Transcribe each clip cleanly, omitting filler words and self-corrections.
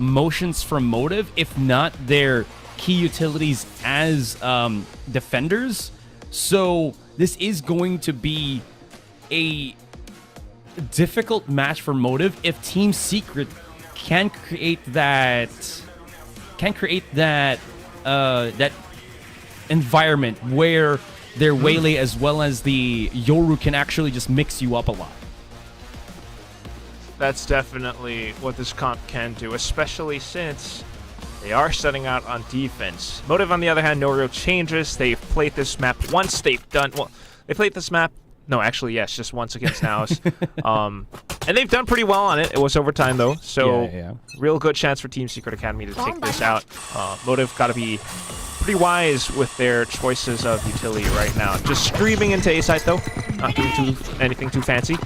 motions from Motive, if not their key utilities as defenders. So this is going to be a difficult match for Motive if Team Secret can create that that environment where their Waylay as well as the Yoru can actually just mix you up a lot. That's definitely what this comp can do, especially since they are setting out on defense. Motive, on the other hand, no real changes. They've played this map once. They played this map. No, actually, yes, just once against Naus. And they've done pretty well on it. It was overtime, though, so real good chance for Team Secret Academy to take this out. Motive got to be pretty wise with their choices of utility right now. Just streaming into A site, though. Not doing anything too fancy.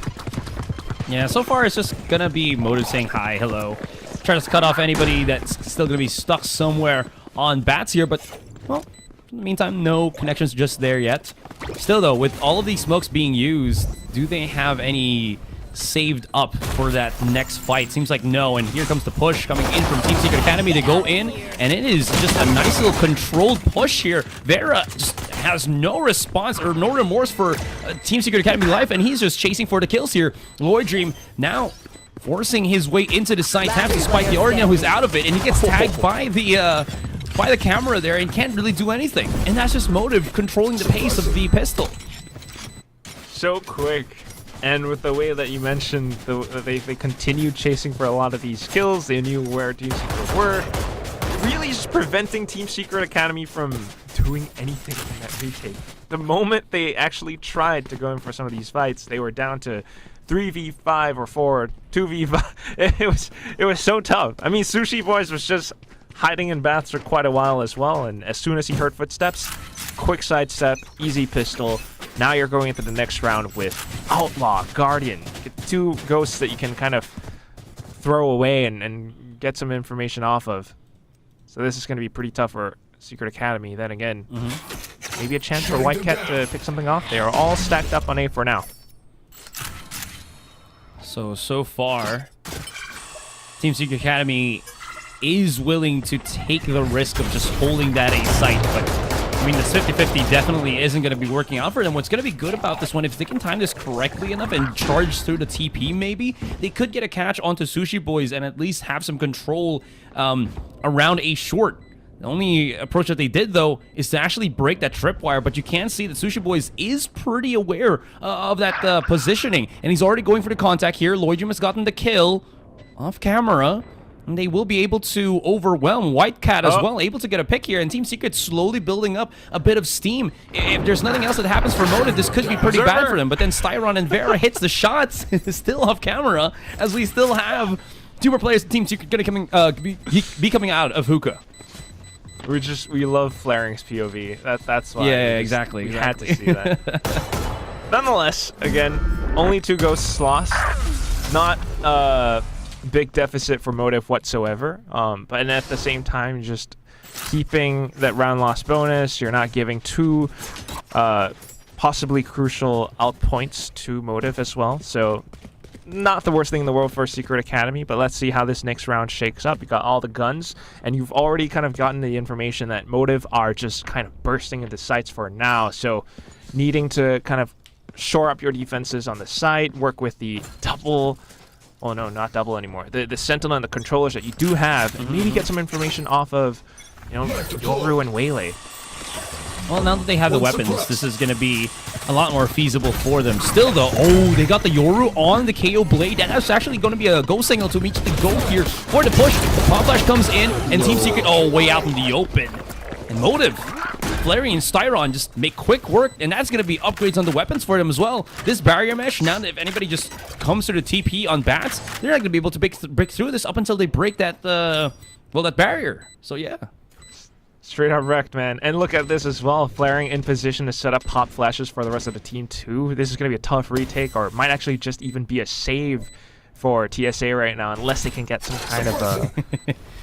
Yeah, so far it's just going to be Motive saying hi, hello. Trying to cut off anybody that's still going to be stuck somewhere on bats here, but, well, in the meantime, no connections just there yet. Still, though, with all of these smokes being used, do they have any saved up for that next fight? Seems like no, and here comes the push coming in from Team Secret Academy. They go in, and it is just a nice little controlled push here. Vera just has no response or no remorse for Team Secret Academy life, and he's just chasing for the kills here. Lloyd Dream now forcing his way into the side, taps to spike the Ordinal, who's out of it, and he gets tagged by the camera there and can't really do anything. And that's just Motive controlling the pace of the pistol. So quick. And with the way that you mentioned, they continued chasing for a lot of these kills. They knew where Team Secret were. Really just preventing Team Secret Academy from doing anything in that retake. The moment they actually tried to go in for some of these fights, they were down to 3v5 or 4, 2v5. It was so tough. I mean, Sushi Boys was just hiding in baths for quite a while as well, and as soon as he heard footsteps, quick sidestep, easy pistol. Now you're going into the next round with Outlaw, Guardian. Get two ghosts that you can kind of throw away and get some information off of. So this is going to be pretty tough for Secret Academy. Then again, maybe a chance for White Cat to pick something off. They are all stacked up on A for now. So far, Team Secret Academy is willing to take the risk of just holding that A site, but I mean, this 50-50 definitely isn't going to be working out for them. What's going to be good about this one, if they can time this correctly enough and charge through the TP maybe, they could get a catch onto Sushi Boys and at least have some control around A short. The only approach that they did, though, is to actually break that tripwire, but you can see that Sushi Boys is pretty aware of that positioning, and he's already going for the contact here. Lloyd Dream has gotten the kill off camera, and they will be able to overwhelm White Cat as well, able to get a pick here, and Team Secret slowly building up a bit of steam. If there's nothing else that happens for Motive, this could be pretty bad for them, but then Styron and Vera hits the shots, still off camera, as we still have two more players in Team Secret going to be coming out of hookah. We love Flaring's POV. That's why. Yeah, exactly. We had to see that. Nonetheless, again, only two ghosts lost. Not big deficit for Motive whatsoever. But at the same time, just keeping that round loss bonus. You're not giving two possibly crucial out points to Motive as well. So not the worst thing in the world for Secret Academy, but let's see how this next round shakes up. You got all the guns, and you've already kind of gotten the information that Motive are just kind of bursting into sites for now. So needing to kind of shore up your defenses on the site, work with the double, oh no, not double anymore, the Sentinel and the controllers that you do have, and maybe get some information off of, you know, Yoru and Waylay. Well, now that they have the weapons, this is going to be a lot more feasible for them. Still, though, they got the Yoru on the KO Blade. That's actually going to be a go signal to immediately go here for the push. Palm Flash comes in, and Team Secret, way out in the open. And Motive, Flary and Styron just make quick work, and that's going to be upgrades on the weapons for them as well. This barrier mesh, now that if anybody just comes to the TP on bats, they're not going to be able to break through this up until they break that, that barrier. So, yeah. Straight up wrecked, man. And look at this as well. Flaring in position to set up pop flashes for the rest of the team, too. This is going to be a tough retake, or it might actually just even be a save for TSA right now, unless they can get some kind of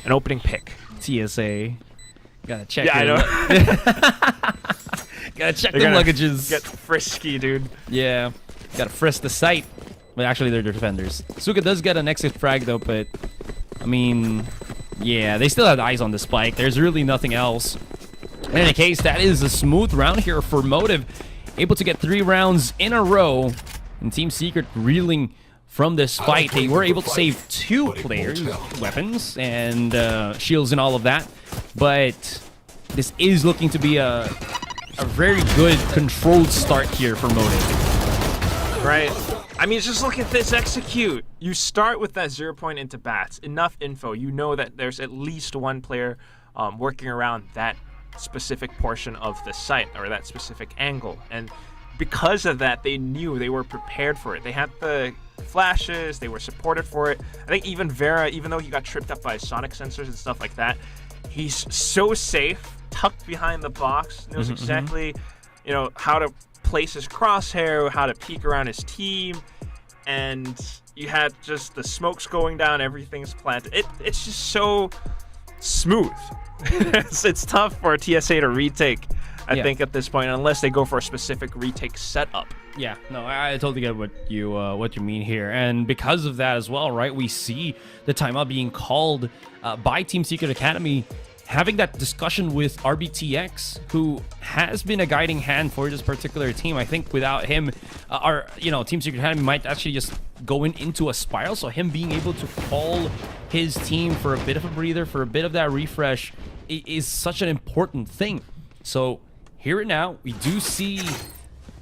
an opening pick. TSA. Gotta check I know. Gotta check them luggages. Get frisky, dude. Yeah. Gotta frisk the site. But actually, they're defenders. Suka does get an exit frag, though, but, I mean, Yeah, they still have eyes on the spike. There's really nothing else. In any case, that is a smooth round here for Motive. Able to get 3 rounds in a row. And Team Secret reeling from this fight. They were able to save 2 players, weapons, and shields and all of that. But this is looking to be a very good controlled start here for Motive. Right. I mean, just look at this execute. You start with that 0 point into bats. Enough info. You know that there's at least 1 player working around that specific portion of the site or that specific angle. And because of that, they knew, they were prepared for it. They had the flashes. They were supported for it. I think even Vera, even though he got tripped up by sonic sensors and stuff like that, he's so safe, tucked behind the box, knows exactly, you know, how to place his crosshair, how to peek around his team, and you had just the smokes going down, everything's planted. It's just so smooth. It's tough for TSA to retake, I think, at this point, unless they go for a specific retake setup. Yeah, no, I totally get what you mean here, and because of that as well, right? We see the timeout being called by Team Secret Academy, having that discussion with RBTX, who has been a guiding hand for this particular team. I think without him, Team Secret Academy might actually just go into a spiral. So him being able to call his team for a bit of a breather, for a bit of that refresh, is such an important thing. So here and now, we do see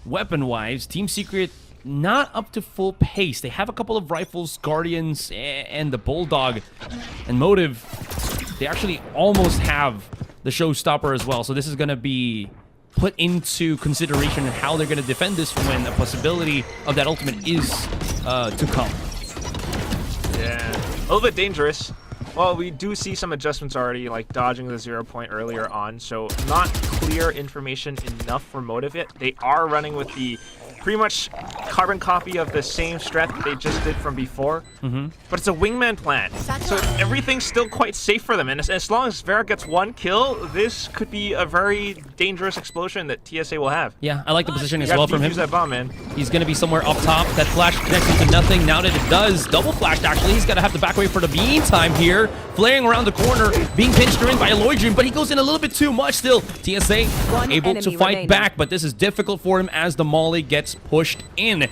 weapon-wise, Team Secret not up to full pace. They have a couple of rifles, Guardians, and the Bulldog, and Motive. They actually almost have the showstopper as well. So this is going to be put into consideration in how they're going to defend this when the possibility of that ultimate is to come. Yeah, a little bit dangerous. Well, we do see some adjustments already, like dodging the 0 point earlier on. So not clear information enough for Motive yet. They are running with the pretty much carbon copy of the same strat that they just did from before. But it's a wingman plan, so everything's still quite safe for them. And as long as Vera gets 1 kill, this could be a very dangerous explosion that TSA will have. Yeah, I like the position as well from him. Use that bomb, man. He's going to be somewhere up top. That flash connects into nothing. Now that it does, double flashed actually. He's going to have to back away for the meantime here. Flaring around the corner, being pinched during by a Lloyd Dream, but he goes in a little bit too much still. TSA able to fight back, but this is difficult for him as the Molly gets pushed in.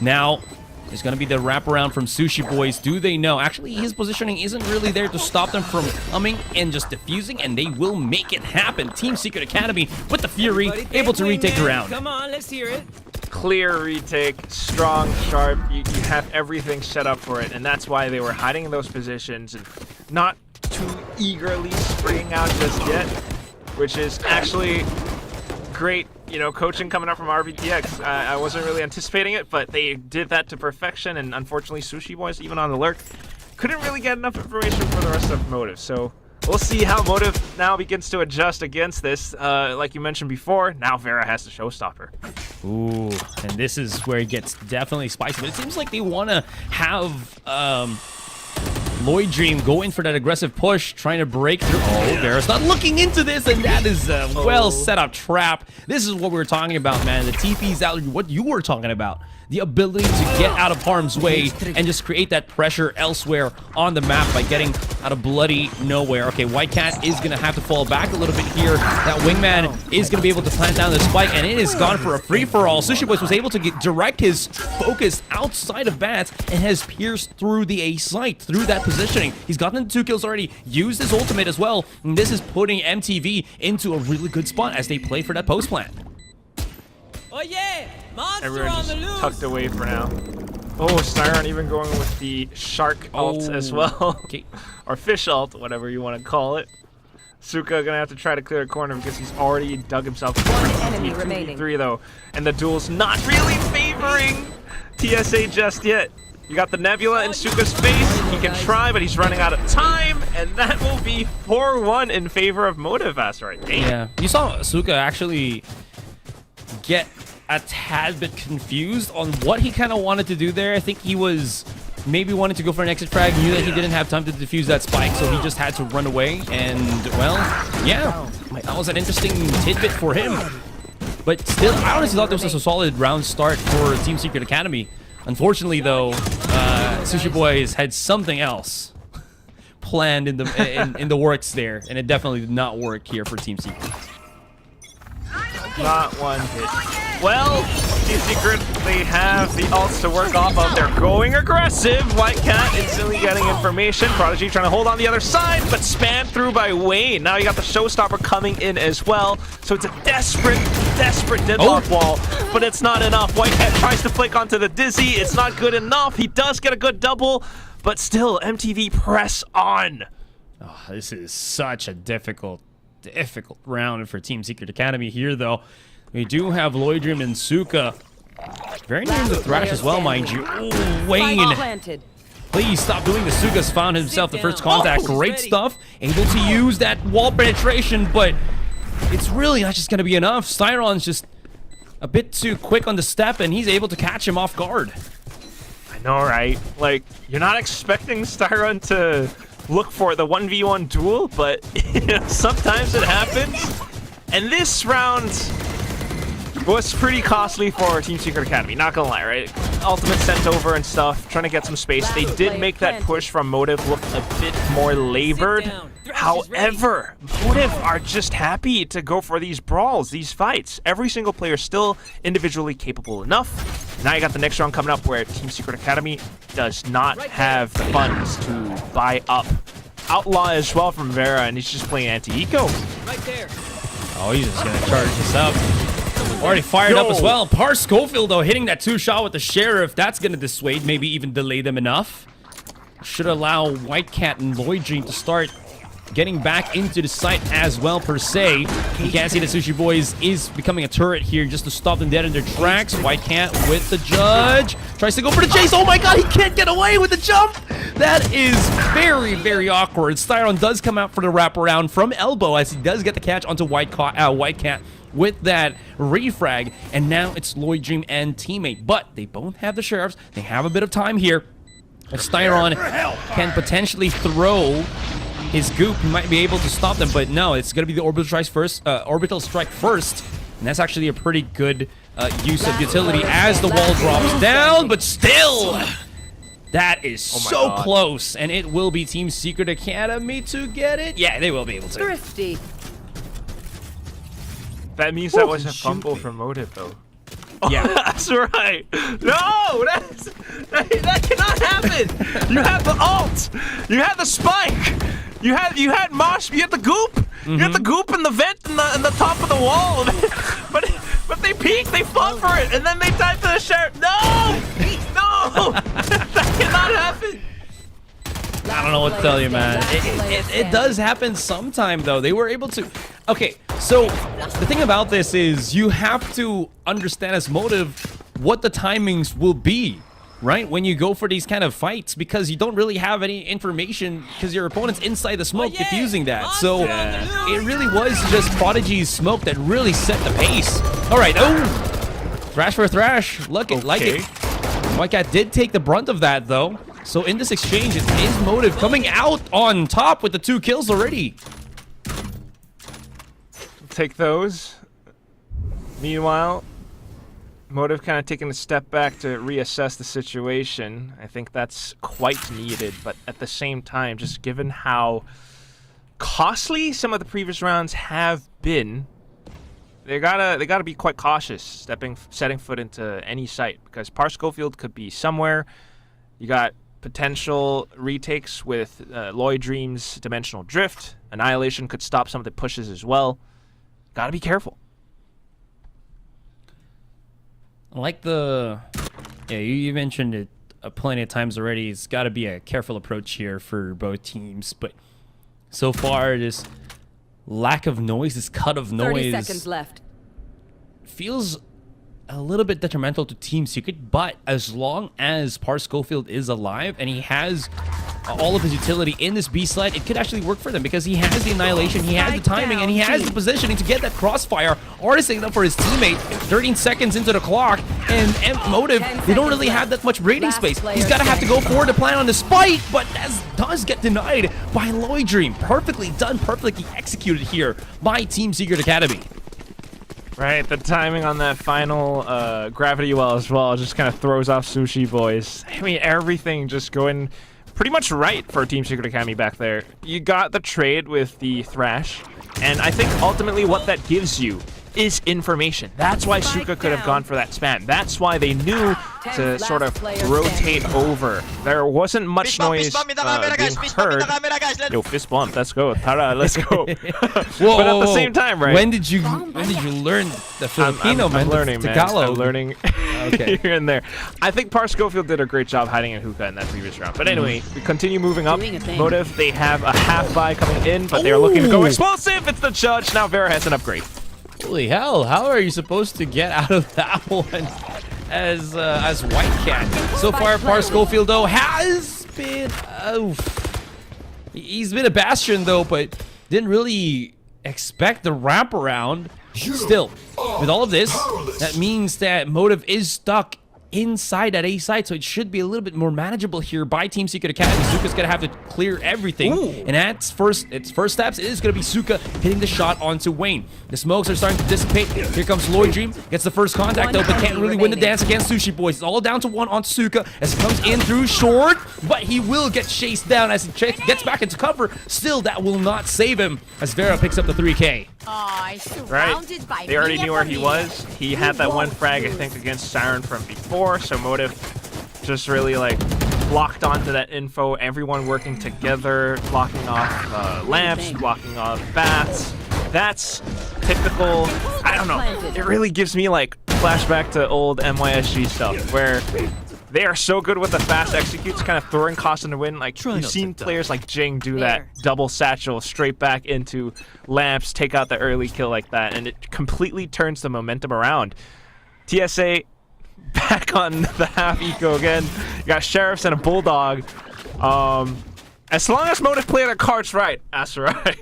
Now, there's going to be the wraparound from Sushi Boys. Do they know? Actually, his positioning isn't really there to stop them from coming and just defusing, and they will make it happen. Team Secret Academy with the Fury, able to retake the round. Come on, let's hear it. Clear retake, strong, sharp. You have everything set up for it, and that's why they were hiding in those positions and not too eagerly springing out just yet, which is actually great, you know, coaching coming up from RBTX. I wasn't really anticipating it, but they did that to perfection, and unfortunately Sushi Boys, even on the lurk, couldn't really get enough information for the rest of Motive. So we'll see how Motive now begins to adjust against this. Like you mentioned before, now Vera has the showstopper. Ooh, and this is where it gets definitely spicy, but it seems like they want to have Lloyd Dream go in for that aggressive push, trying to break through. Oh, Vera's not looking into this, and that is a well set up trap. This is what we were talking about, man. The TP's out, what you were talking about. The ability to get out of harm's way and just create that pressure elsewhere on the map by getting out of bloody nowhere. Okay, White Cat is going to have to fall back a little bit here. That Wingman is going to be able to plant down the spike, and it is gone for a free-for-all. Sushi Boys was able to direct his focus outside of bats and has pierced through the A site, through that positioning. He's gotten 2 kills already, used his ultimate as well, and this is putting MTV into a really good spot as they play for that post plant. Oh yeah! Monster Everyone on the just loose! tucked away for now. Oh, Styron even going with the shark ult as well. Okay. Or fish ult, whatever you want to call it. Suka gonna have to try to clear a corner because he's already dug himself. One enemy remaining. 3 though, and the duel's not really favoring TSA just yet. You got the Nebula in Suka's face. He can try, but he's running out of time, and that will be 4-1 in favor of Motive right. Yeah, you saw Suka actually get a tad bit confused on what he kind of wanted to do there. I think he was maybe wanted to go for an exit frag, knew that he didn't have time to defuse that spike, so he just had to run away, and, well, yeah, that was an interesting tidbit for him. But still, I honestly thought this was a solid round start for Team Secret Academy. Unfortunately, though, Sushi Boys had something else planned in the works there, and it definitely did not work here for Team Secret. Not one hit. Well, Team Secret, they have the ults to work off of. They're going aggressive. White Cat instantly getting information. Prodigy trying to hold on the other side, but spammed through by Wayne. Now you got the Showstopper coming in as well. So it's a desperate deadlock wall, but it's not enough. White Cat tries to flick onto the Dizzy. It's not good enough. He does get a good double, but still, MTV press on. Oh, this is such a difficult round for Team Secret Academy here, though. We do have Lloydream and Suka very near the Thrash as well, mind you. Ooh, Wayne, please stop doing this. Suka's found himself the first contact. Great stuff. Able to use that wall penetration, but it's really not just going to be enough. Styron's just a bit too quick on the step, and he's able to catch him off guard. I know, right? Like, you're not expecting Styron to look for the 1v1 duel, but sometimes it happens. And this round was pretty costly for Team Secret Academy, not gonna lie, right? Ultimate sent over and stuff, trying to get some space. They did make that push from Motive look a bit more labored. However, Motive are just happy to go for these brawls, these fights. Every single player still individually capable enough. Now you got the next round coming up where Team Secret Academy does not have the funds to buy up. Outlaw as well from Vera, and he's just playing anti-eco. Right there. Oh, he's just gonna charge this up. Already fired up as well. Par Schofield, though, hitting that 2-shot with the Sheriff. That's gonna dissuade, maybe even delay them enough. Should allow White Cat and Lloydream to start getting back into the site as well, per se. You can't see the Sushi Boys is becoming a turret here just to stop them dead in their tracks. White Cat with the Judge. Tries to go for the chase. Oh my god, he can't get away with the jump! That is very, very awkward. Styron does come out for the wraparound from elbow as he does get the catch onto White Cat with that refrag. And now it's Lloydream and teammate. But they both have the Sheriffs. They have a bit of time here. If Styron can potentially throw his goop, he might be able to stop them, but no, it's gonna be the orbital strike first, and that's actually a pretty good use of utility as the wall drops down. But still, that is so close, and it will be Team Secret Academy to get it. Yeah, they will be able to. Thrifty. That means that was a fumble from Motive, though. Yeah, that's right. No, that cannot happen. You had the ult. You had the spike. You had Mosh. You had the goop. You had the goop and the vent in the top of the wall. but they peeked. They fought for it, and then they died to the Sheriff. No, that cannot happen. I don't know what to tell you, man. It does happen sometime, though. They were able to... Okay, so the thing about this is you have to understand as Motive what the timings will be, right? When you go for these kind of fights, because you don't really have any information because your opponent's inside the smoke diffusing that. So it really was just Prodigy's smoke that really set the pace. All right, Thrash for Thrash. Like it. White Cat did take the brunt of that, though. So in this exchange, it is Motive coming out on top with the 2 kills already. Take those. Meanwhile, Motive kind of taking a step back to reassess the situation. I think that's quite needed, but at the same time, just given how costly some of the previous rounds have been, they gotta be quite cautious setting foot into any site, because Par Schofield could be somewhere. You got potential retakes with Lloydream's Dimensional Drift. Annihilation could stop some of the pushes as well. Gotta be careful. Like you mentioned it plenty of times already. It's got to be a careful approach here for both teams. But so far, this lack of noise, this cut of noise, 30 seconds left. feels a little bit detrimental to Team Secret. But as long as Par Schofield is alive and he has all of his utility in this B slide, it could actually work for them because he has the annihilation, he has the timing, and he has the positioning to get that crossfire. Artist setting up for his teammate. 13 seconds into the clock, and Motive, they don't really have that much breathing space. He's got to have to go forward to plan on the spike, but that does get denied by Lloydream. Perfectly done, perfectly executed here by Team Secret Academy. Right, the timing on that final gravity well as well just kind of throws off Sushi Boys. I mean, everything just going pretty much right for Team Secret Academy back there. You got the trade with the Thrash, and I think ultimately what that gives you is information. That's why Suka could have gone for that spam. That's why they knew to sort of rotate over. There wasn't much noise being heard. Yo, fist bump. Let's go. Tara, let's go. But at the same time, right? When did you learn the Filipino, man? I'm learning, man. Tagalog. I'm learning Okay. here and there. I think Par Schofield did a great job hiding in hookah in that previous round. But anyway, we continue moving up. Motive, they have a half buy coming in, but they are looking to go explosive. It's the judge. Now Vera has an upgrade. Holy hell, how are you supposed to get out of that one as White Cat? So far, Par Schofield, though, has been... he's been a bastion, though, but didn't really expect the wraparound. Still, with all of this, that means that Motive is stuck inside that A side, so it should be a little bit more manageable here by Team Secret Academy. Suka's gonna have to clear everything, and its first steps, it is gonna be Suka hitting the shot onto Wayne. The smokes are starting to dissipate. Here comes Lloyd Dream, gets the first contact though, but can't really win the dance against Sushi Boys. It's all down to one on Suka as he comes in through short, but he will get chased down as he gets back into cover. Still, that will not save him as Vera picks up the 3K. Right, they already knew where he was. He had that one frag, I think, against Siren from before, so Motive just really like locked onto that info. Everyone working together, blocking off lamps, blocking off bats. That's typical. I don't know. It really gives me like flashback to old MYSG stuff where they are so good with the fast executes, kind of throwing cost in the wind. Like, you've seen players like Jing do that double satchel straight back into lamps, take out the early kill like that, and it completely turns the momentum around. TSA back on the half eco again. You got Sheriffs and a Bulldog. As long as Motive play their cards right, Asarai,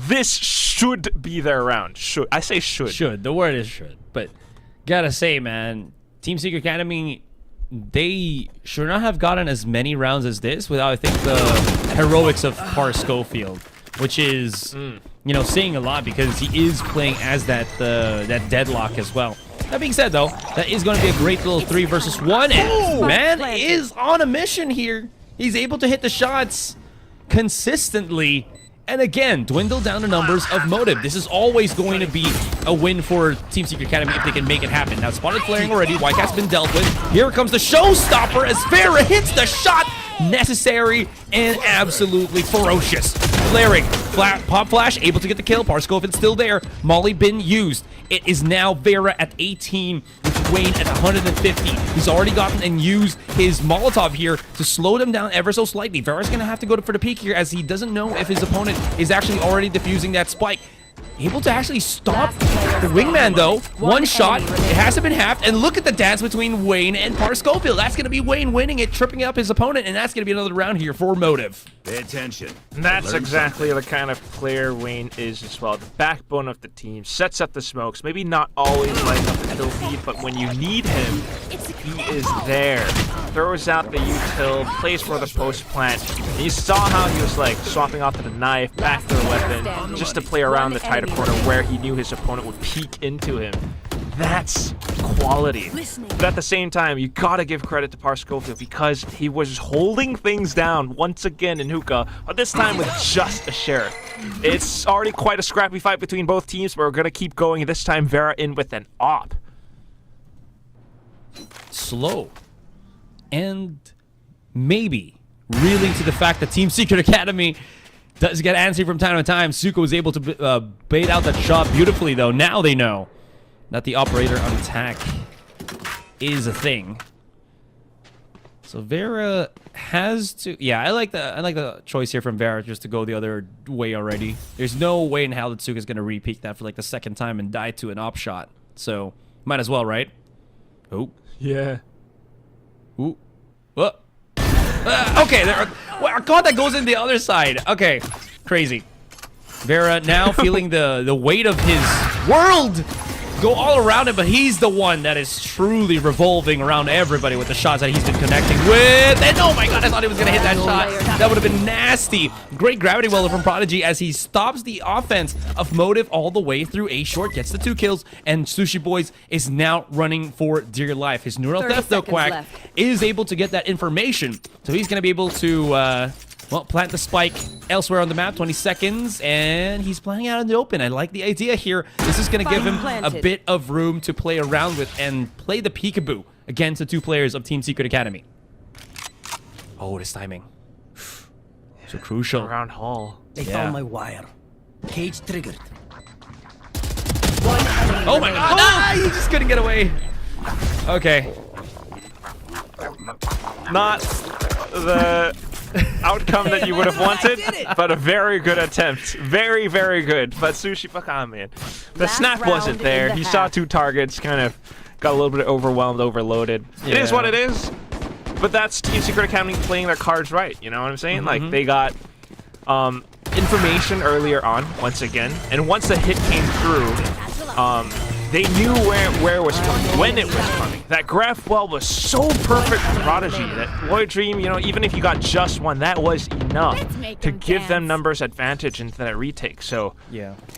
this should be their round. Should. I say should. Should. The word is should. But gotta say, man, Team Secret Academy, they should not have gotten as many rounds as this without, I think, the heroics of Par Schofield, which is, you know, saying a lot because he is playing as that deadlock as well. That being said, though, that is going to be a great little 3 versus 1, and man is on a mission here. He's able to hit the shots consistently, and again, dwindle down the numbers of Motive. This is always going to be a win for Team Secret Academy if they can make it happen. Now, spotted flaring already. Whitecat's been dealt with. Here comes the showstopper as Vera hits the shot necessary and absolutely ferocious. Flaring. Pop Flash able to get the kill. Par Schofield's still there. Molly been used. It is now Vera at 18 with Wayne at 150. He's already gotten and used his Molotov here to slow them down ever so slightly. Vera's going to have to go for the peak here as he doesn't know if his opponent is actually already defusing that spike. Able to actually stop the wingman, though. One shot. It hasn't been halved. And look at the dance between Wayne and Par Schofield. That's going to be Wayne winning it, tripping up his opponent, and that's going to be another round here for Motive. Pay attention. That's exactly the kind of player Wayne is as well. The backbone of the team. Sets up the smokes. Maybe not always lighting up the kill feed, but when you need him, he is there. Throws out the util, plays for the post plant. And you saw how he was like swapping off to the knife, back to the weapon, just to play around the tighter corner where he knew his opponent would peek into him. That's quality. But at the same time, you gotta give credit to Par Schofield because he was holding things down once again in hookah, but this time with just a Sheriff. It's already quite a scrappy fight between both teams, but we're gonna keep going. This time, Vera in with an op. Slow. And maybe really to the fact that Team Secret Academy does get antsy from time to time. Suko was able to bait out that shot beautifully, though. Now they know that the operator on attack is a thing. So Vera has to... Yeah, I like the choice here from Vera just to go the other way already. There's no way in hell that Suka's going to repeat that for like the second time and die to an op shot. So, might as well, right? Oh. Yeah. Ooh. What? Okay, well, God, that goes in the other side. Okay, crazy. Vera now feeling the weight of his world go all around him, but he's the one that is truly revolving around everybody with the shots that he's been connecting with. And oh my god, I thought he was going to hit that shot. That would have been nasty. Great gravity well from Prodigy as he stops the offense of Motive all the way through A short, gets the 2 kills, and Sushi Boys is now running for dear life. His neural theft, though, Quack, is able to get that information. So he's going to be able to, well, plant the spike elsewhere on the map, 20 seconds, and he's playing out in the open. I like the idea here. This is going to give him a bit of room to play around with and play the peekaboo against the 2 players of Team Secret Academy. Oh, this timing. So crucial. Around Hall. They found my wire. Cage triggered. Oh my god. Ah, he just couldn't get away. Okay. Not the outcome that you would have wanted, but a very good attempt. Very, very good. But Sushi, fuck on, man. The snap wasn't there. He saw 2 targets, kind of got a little bit overwhelmed, overloaded. It is what it is. But that's Team Secret Academy playing their cards right. You know what I'm saying? Like, they got information earlier on, once again. And once the hit came through, they knew where it was coming, when it was coming. That graph well was so perfect for Prodigy that Lloyd Dream, you know, even if you got just one, that was enough to give them numbers advantage into that retake. So,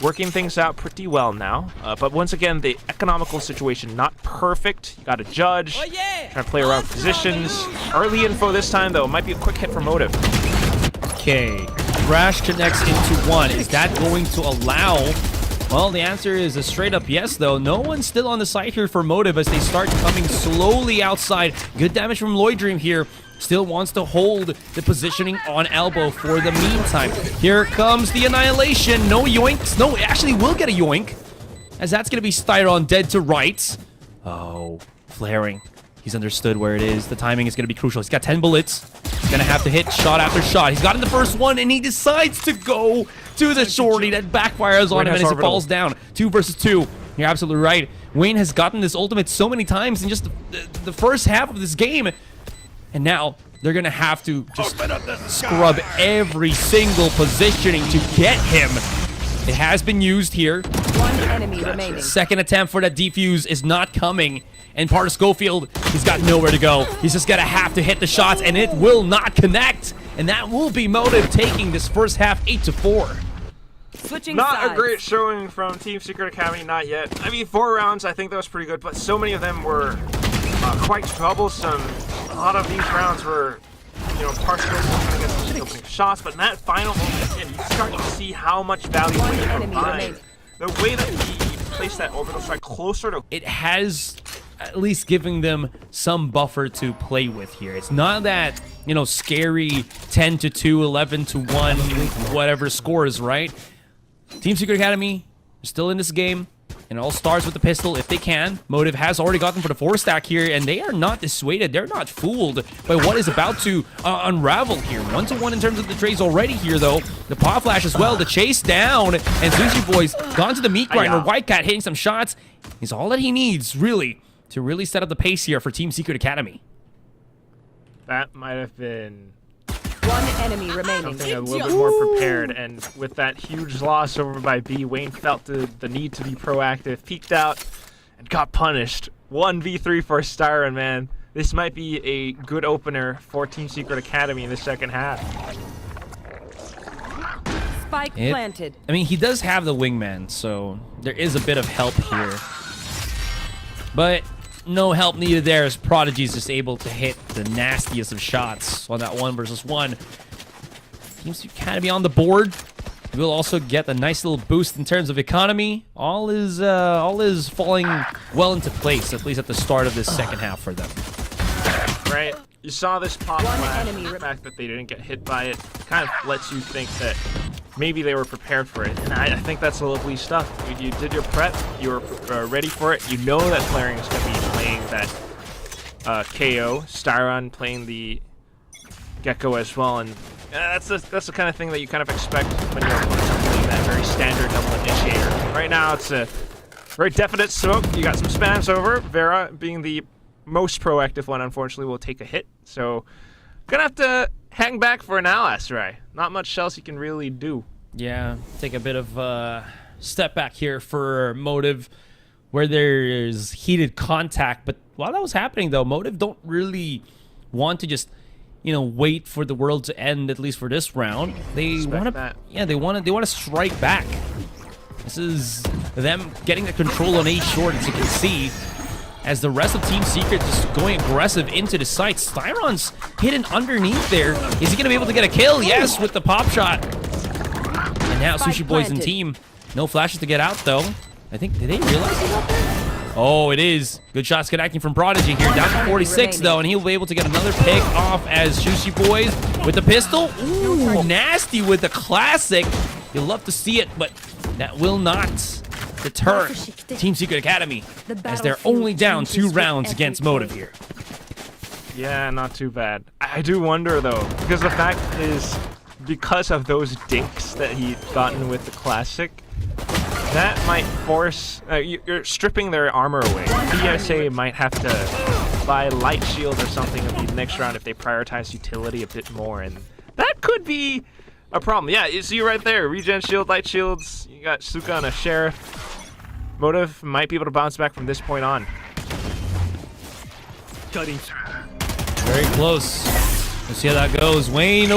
working things out pretty well now. But once again, the economical situation not perfect. You got to judge, trying to play around positions. Early info this time, though. It might be a quick hit for Motive. Okay, Rash connects into 1. Is that going to allow... Well, the answer is a straight up yes, though. No one's still on the side here for Motive as they start coming slowly outside. Good damage from Lloyd Dream here. Still wants to hold the positioning on elbow for the meantime. Here comes the annihilation. No yoinks. No, it actually will get a yoink, as that's going to be Styron dead to rights. Oh, flaring. He's understood where it is. The timing is going to be crucial. He's got 10 bullets. He's going to have to hit shot after shot. He's gotten the first one, and he decides to go to the shorty that backfires on him as he falls down. 2 versus 2. You're absolutely right. Wayne has gotten this ultimate so many times in just the first half of this game. And now they're going to have to just scrub every single positioning to get him. It has been used here. 1 enemy remaining. Second attempt for that defuse is not coming. And part of Schofield, he's got nowhere to go. He's just gonna have to hit the shots, and it will not connect. And that will be Motive taking this first half 8-4. Switching Not sides. a great showing from Team Secret Academy, not yet. I mean, 4 rounds, I think that was pretty good, but so many of them were quite troublesome. A lot of these rounds were, you know, partially trying to get some opening shots, but in that final moment, you start to see how much value we can provide. The way that he placed that orbital strike closer to... It has at least giving them some buffer to play with here. It's not that, you know, scary 10-2, 11-1, whatever scores, right? Team Secret Academy is still in this game. And it all starts with the pistol if they can. Motive has already gotten for the 4-stack here, and they are not dissuaded. They're not fooled by what is about to unravel here. 1-1 in terms of the trades already here, though. The paw flash as well, the chase down, and Sushi Boy's gone to the meat grinder. White Cat hitting some shots is all that he needs, really, to really set up the pace here for Team Secret Academy. That might have been... 1 enemy remaining. Something a little bit more prepared, and with that huge loss over by B, Wayne felt the need to be proactive, peeked out, and got punished. 1v3 for Styron, man. This might be a good opener for Team Secret Academy in the second half. Spike planted. I mean, he does have the wingman, so there is a bit of help here. But no help needed there as Prodigy's just able to hit the nastiest of shots on that 1 versus 1. Team Secret Academy on the board. We'll also get a nice little boost in terms of economy. All is falling well into place, at least at the start of this second half for them. Right? You saw this pop flash, the fact that they didn't get hit by it kind of lets you think that maybe they were prepared for it. And I think that's lovely stuff. You did your prep, you were ready for it. You know that Flaring is going to be playing that KO, Styron playing the Gecko as well. And that's the kind of thing that you kind of expect when you're playing that very standard double initiator. Right now, it's a very definite smoke. You got some spams over. Vera being the most proactive one, unfortunately, will take a hit. So, gonna have to hang back for now, Astray. Not much else you can really do. Yeah, take a bit of step back here for Motive. where there's heated contact. But while that was happening, though, Motive don't really want to just, you know, wait for the world to end, at least for this round. They want to, yeah, they want to strike back. This is them getting the control on A short, as you can see, as the rest of Team Secret just going aggressive into the site. Styron's hidden underneath there. Is he going to be able to get a kill? Yes, with the pop shot. And now Sushi Boys and team. No flashes to get out, though. I think, did they realize he's out there? Oh, it is. Good shots connecting from Prodigy here. Down to 46, though, and he'll be able to get another pick off as Sushi Boys with the pistol. Ooh, nasty with the classic. You'll love to see it, but that will not deter Team Secret Academy, as they're only down 2 rounds against Motive here. Yeah, not too bad. I do wonder, though, because the fact is, because of those dinks that he'd gotten with the classic, that might force... you're stripping their armor away. TSA might have to buy light shield or something of the next round if they prioritize utility a bit more, and that could be a problem. Yeah, you see right there, regen shield, light shields, you got Suka on a Sheriff. Motive might be able to bounce back from this point on. Very close. Let's see how that goes. Wayne,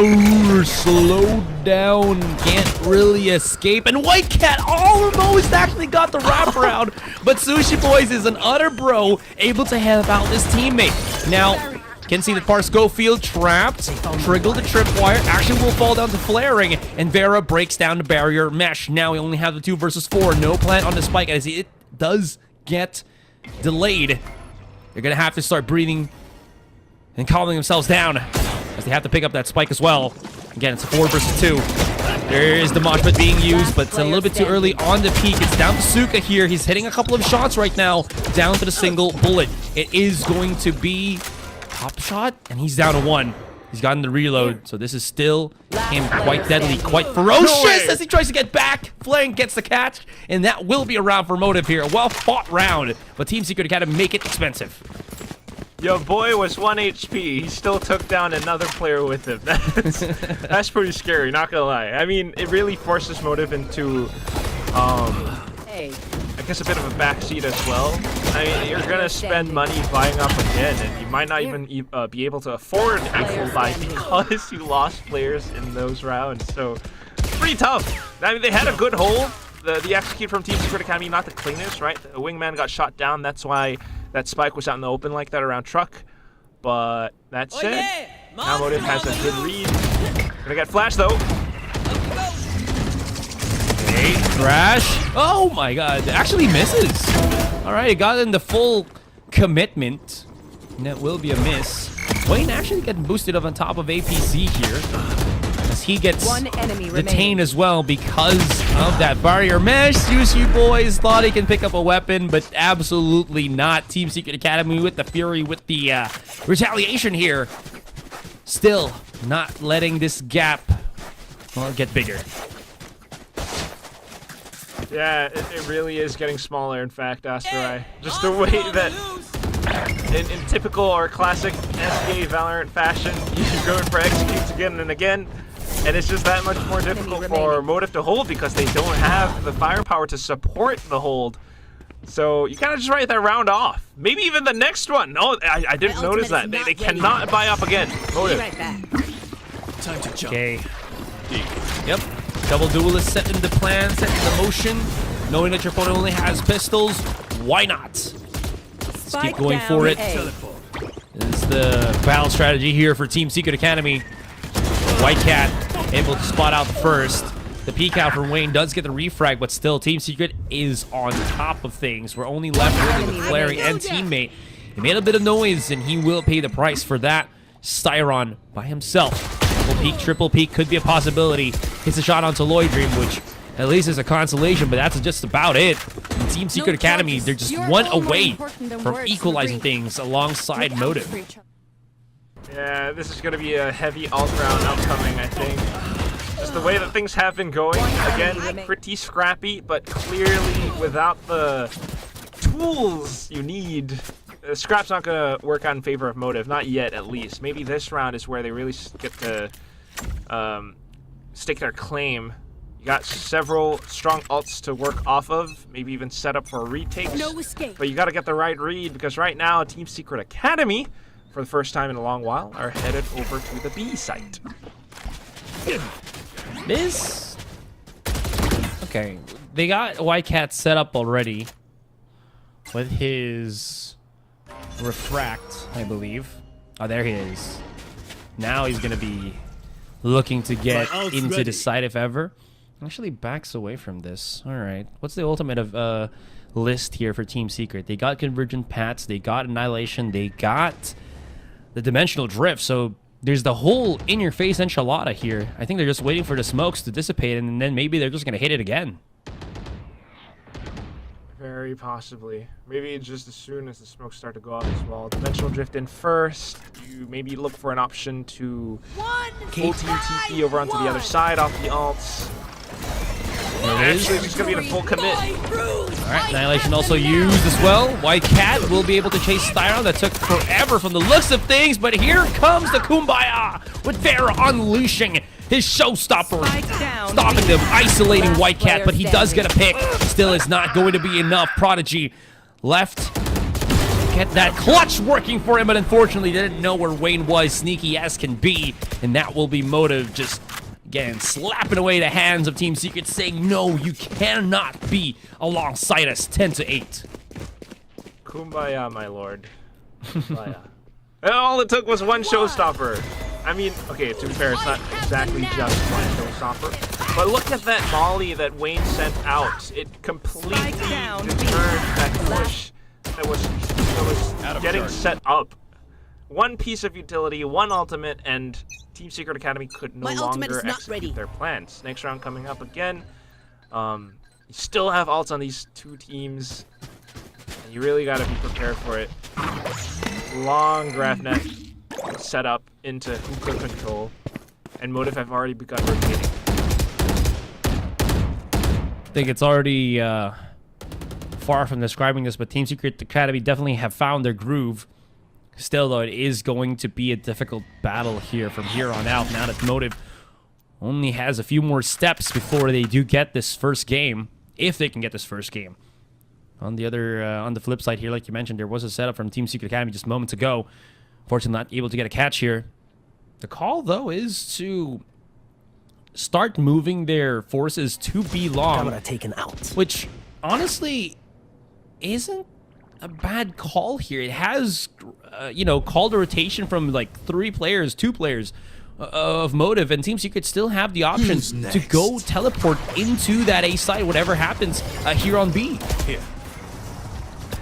slowed down, can't really escape. And White Cat almost actually got the wraparound, but Sushi Boys is an utter bro, able to help out his teammate. Now, can see the Schofield trapped. Triggle the tripwire. Actually will fall down to flaring. And Vera breaks down the barrier mesh. Now we only have the 2 versus 4. No plant on the spike as it does get delayed. They're going to have to start breathing and calming themselves down, as they have to pick up that spike as well. Again, it's a 4 versus 2. There is the mosh pit being used, but it's a little bit too early on the peak. It's down to Suka here. He's hitting a couple of shots right now. Down to the single bullet. It is going to be pop shot, and he's down to 1. He's gotten the reload, so this is still him quite deadly, quite ferocious as he tries to get back. Flang gets the catch, and that will be a round for Motive here. A well-fought round, but Team Secret Academy make it expensive. Your boy was 1 HP. He still took down another player with him. That's pretty scary, not gonna lie. I mean, it really forces Motive into, I guess a bit of a backseat as well. I mean, you're gonna spend money buying up again, and you might not even be able to afford a full buy because you lost players in those rounds. So, it's pretty tough. I mean, they had a good hold. The execute from Team Secret Academy, not the cleanest, right? The wingman got shot down. That's why that spike was out in the open like that around truck. But that said, now Motive has a good read. Gonna get flash though. Hey, crash. Oh my god, actually misses. All right, got in the full commitment. And that will be a miss. Wayne actually getting boosted up on top of APC here, as he gets detained as well because of that barrier mesh. Sushi Boys thought he can pick up a weapon, but absolutely not. Team Secret Academy with the fury, with the retaliation here. Still not letting this gap, well, get bigger. Yeah, it really is getting smaller, in fact, Asterai. Just the way that, in typical or classic SK Valorant fashion, you're going for executes again and again, and it's just that much more difficult for Motive to hold because they don't have the firepower to support the hold. So you kind of just write that round off. Maybe even the next one. No, I didn't notice that. They cannot buy up again. Motive. Time to jump. Okay. Yep. Double duelist set into plan, set into motion. Knowing that your opponent only has pistols, why not? Let's keep going for it. This is the battle strategy here for Team Secret Academy. White Cat able to spot out first. The peek out from Wayne does get the refrag, but still Team Secret is on top of things. We're only left with the Flaring and teammate. He made a bit of noise, and he will pay the price for that. Styron by himself. Double peek, triple peek could be a possibility. Hits a shot onto Lloyd Dream, which at least is a consolation, but that's just about it. And Team Secret Academy, they're just 1 away from equalizing things alongside Motive. Yeah, this is going to be a heavy alt round upcoming, I think. Just the way that things have been going, again, pretty scrappy, but clearly without the tools you need, scrap's not going to work out in favor of Motive, not yet at least. Maybe this round is where they really get to stake their claim You got several strong ults to work off of, maybe even set up for retakes. No escape. But you got to get the right read, because right now Team Secret Academy, for the first time in a long while, are headed over to the B site. This... Okay, they got White Cat set up already with his refract, I believe. Oh, there he is. Now he's going to be looking to get into the site if ever. Actually backs away from this. All right. What's the ultimate of list here for Team Secret? They got Convergent Pats. They got Annihilation. They got the Dimensional Drift. So there's the whole in-your-face enchilada here. I think they're just waiting for the smokes to dissipate, and then maybe they're just going to hit it again. Very possibly. Maybe just as soon as the smokes start to go out as well. Dimensional Drift in first. You maybe look for an option to full team TP over onto the other side off the ults. Actually, it's going to be in a full commit. Alright, Annihilation also used as well. White Cat will be able to chase Styron. That took forever from the looks of things, but here comes the Kumbaya with Vera unleashing his showstopper. Stopping them, isolating White Cat, but he does get a pick. Still is not going to be enough. Prodigy left. Get that clutch working for him, but unfortunately didn't know where Wayne was. Sneaky as can be, and that will be Motive just... Again, slapping away the hands of Team Secret, saying, no, you cannot be alongside us. 10-8. Kumbaya, my lord. Kumbaya. And all it took was one showstopper. I mean, okay, to be fair, it's not exactly just one showstopper. But look at that molly that Wayne sent out. It completely deterred that push that was getting set up. One piece of utility, one ultimate, and Team Secret Academy could no longer execute their plans. Next round coming up again. You still have ults on these two teams. And you really got to be prepared for it. Long graph net set up into hookah control. And Motive have already begun rotating. I think it's already far from describing this, but Team Secret Academy definitely have found their groove. Still, though, it is going to be a difficult battle here from here on out. Now that Motive only has a few more steps before they do get this first game, if they can get this first game. On the flip side here, like you mentioned, there was a setup from Team Secret Academy just moments ago. Fortunately, not able to get a catch here. The call, though, is to start moving their forces to B long, Camera taken out. which honestly isn't a bad call here. It has, called a rotation from like 2 players of Motive, and Team Secret still have the option to go teleport into that A site, whatever happens here on B. Here.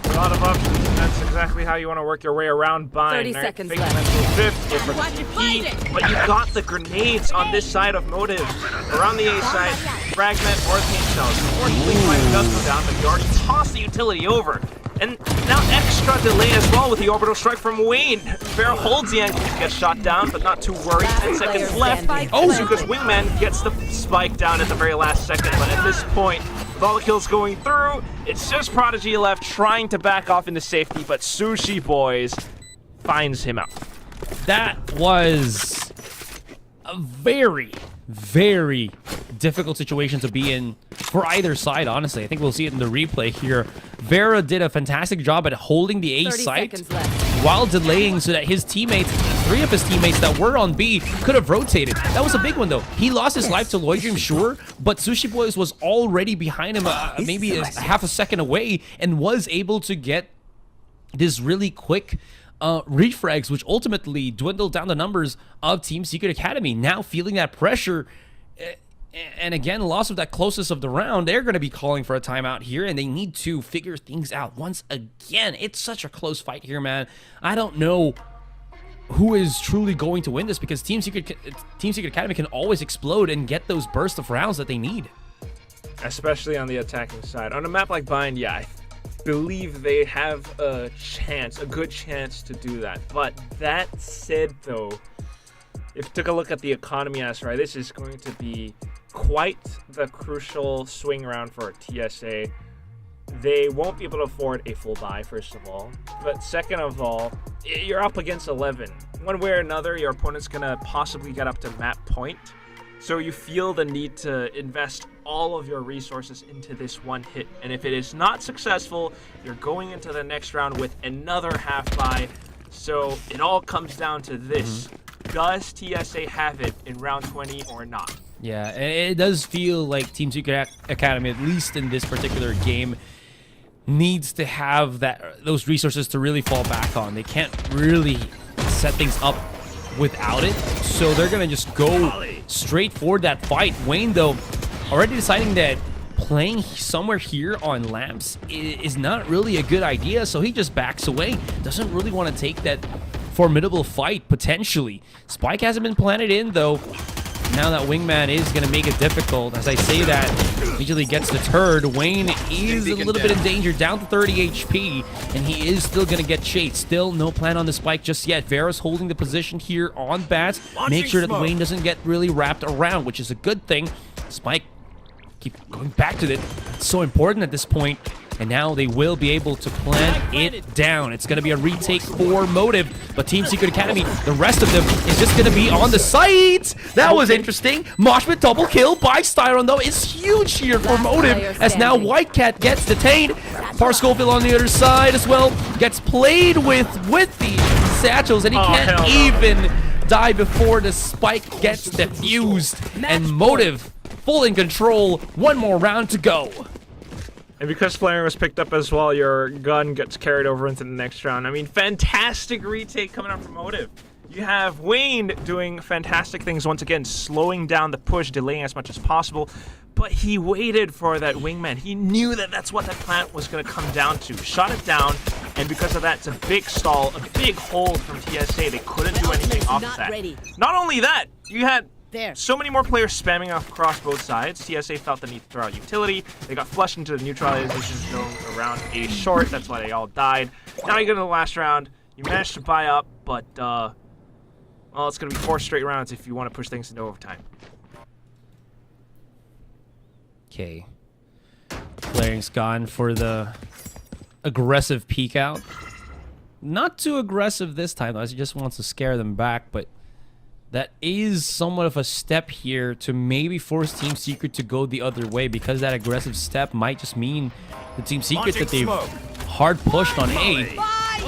A lot of options, and that's exactly how you want to work your way around Bind. 30 seconds Fake left. Mental Drift, go for the TP, but you got the grenades on this side of Motive. Around the A side, Fragment or Paint Cells. Unfortunately, Flight does go down, but you already tossed the utility over. And now extra delay as well with the orbital strike from Wayne. Bear holds the angle, gets shot down, but not too worried. 10 seconds left. Zuka's wingman gets the spike down at the very last second, but at this point, with all the kills going through, it's just Prodigy left trying to back off into safety, but Sushi Boys finds him out. That was a very, very difficult situation to be in for either side, honestly. I think we'll see it in the replay here. Vera did a fantastic job at holding the A site while delaying so that his teammates, 3 of his teammates that were on B, could have rotated. That was a big one, though. He lost his life to Lloyd Dream, sure, but Sushi Boys was already behind him, maybe a half a second away, and was able to get this really quick refrags, which ultimately dwindled down the numbers of Team Secret Academy. Now feeling that pressure, and again, loss of that closest of the round, they're going to be calling for a timeout here, and they need to figure things out once again. It's such a close fight here, man. I don't know who is truly going to win this, because Team Secret Academy can always explode and get those bursts of rounds that they need. Especially on the attacking side. On a map like Bind, yeah, I believe they have a good chance to do that. But that said, though, if you took a look at the economy aspect, this is going to be quite the crucial swing round for TSA. They won't be able to afford a full buy, first of all. But second of all, you're up against 11. One way or another, your opponent's going to possibly get up to map point. So you feel the need to invest all of your resources into this one hit. And if it is not successful, you're going into the next round with another half buy. So it all comes down to this. Does TSA have it in round 20 or not? Yeah, it does feel like Team Secret Academy, at least in this particular game, needs to have those resources to really fall back on. They can't really set things up without it, so they're gonna just go straight for that fight. Wayne, though, already deciding that playing somewhere here on lamps is not really a good idea, so he just backs away. Doesn't really want to take that formidable fight, potentially. Spike hasn't been planted in, though. Now that Wingman is going to make it difficult. As I say that, immediately gets deterred. Wayne is a little bit in danger, down to 30 HP, and he is still going to get chased. Still no plan on the Spike just yet. Vera's holding the position here on Bats. Make sure that Wayne doesn't get really wrapped around, which is a good thing. Spike keep going back to it. It's so important at this point. And now they will be able to plant it down. It's going to be a retake for Motive. But Team Secret Academy, the rest of them is just going to be on the site. That was interesting. Moshpit double kill by Styron, though, is huge here for Motive. As now White Cat gets detained. Parscoville on the other side as well. Gets played with the satchels. And he can't even die before the Spike gets defused. And Motive full in control. One more round to go. And because flaring was picked up as well, your gun gets carried over into the next round. I mean, fantastic retake coming out from Motive. You have Wayne doing fantastic things once again, slowing down the push, delaying as much as possible. But he waited for that Wingman. He knew that that's what that plant was going to come down to. Shot it down, and because of that, it's a big stall, a big hold from TSA. They couldn't do anything off of that. Not only that, you had so many more players spamming across both sides. TSA felt the need to throw out utility. They got flushed into the neutralization zone around A short. That's why they all died. Now you go to the last round. You managed to buy up, but, well, it's going to be 4 straight rounds if you want to push things into overtime. Okay. Flaring's gone for the aggressive peek out. Not too aggressive this time, though. He just wants to scare them back, but that is somewhat of a step here to maybe force Team Secret to go the other way, because that aggressive step might just mean the Team Secret that they've hard pushed on A,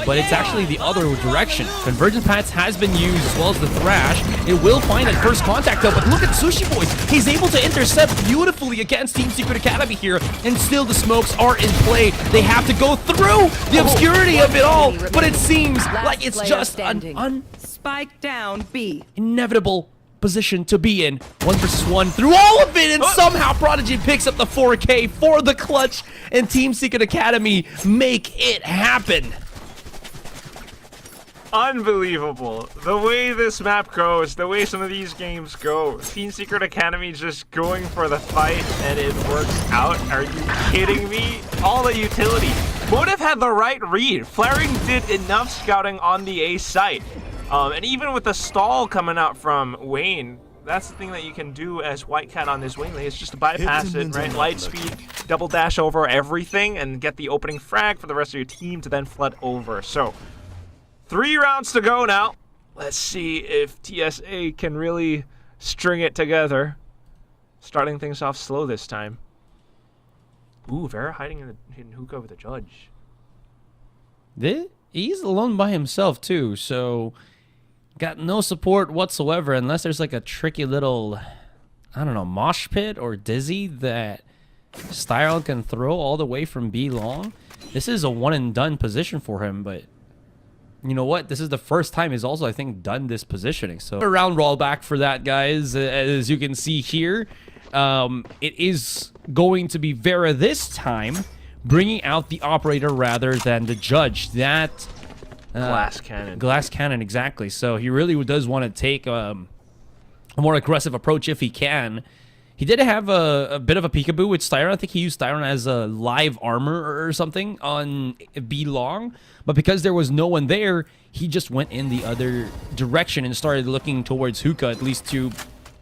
but it's actually the other direction. Convergence Paths has been used as well as the Thrash. It will find that first contact though, but look at Sushi Boys. He's able to intercept beautifully against Team Secret Academy here, and still the smokes are in play. They have to go through the obscurity of it all, but it seems like it's just an Spike down B. inevitable position to be in. 1 versus 1 through all of it, and somehow Prodigy picks up the 4K for the clutch, and Team Secret Academy make it happen. Unbelievable. The way this map goes, the way some of these games go. Team Secret Academy just going for the fight, and it works out. Are you kidding me? All the utility. Motive had the right read. Flaring did enough scouting on the A site. And even with the stall coming out from Wayne, that's the thing that you can do as White Cat on this wing lane. It's just to bypass it, right? Light speed, double dash over everything, and get the opening frag for the rest of your team to then flood over. So, 3 rounds to go now. Let's see if TSA can really string it together. Starting things off slow this time. Ooh, Vera hiding in the hidden hookah with the judge. He's alone by himself too, so got no support whatsoever unless there's like a tricky little, I don't know, mosh pit or dizzy that Styron can throw all the way from B long. This is a one and done position for him, but you know what? This is the first time he's also, I think, done this positioning. So a round rollback for that, guys. As you can see here, it is going to be Vera this time, bringing out the operator rather than the judge. That glass cannon. Glass cannon, exactly. So he really does want to take a more aggressive approach if he can. He did have a bit of a peekaboo with Styron. I think he used Styron as a live armor or something on B long. But because there was no one there, he just went in the other direction and started looking towards Hookah, at least to,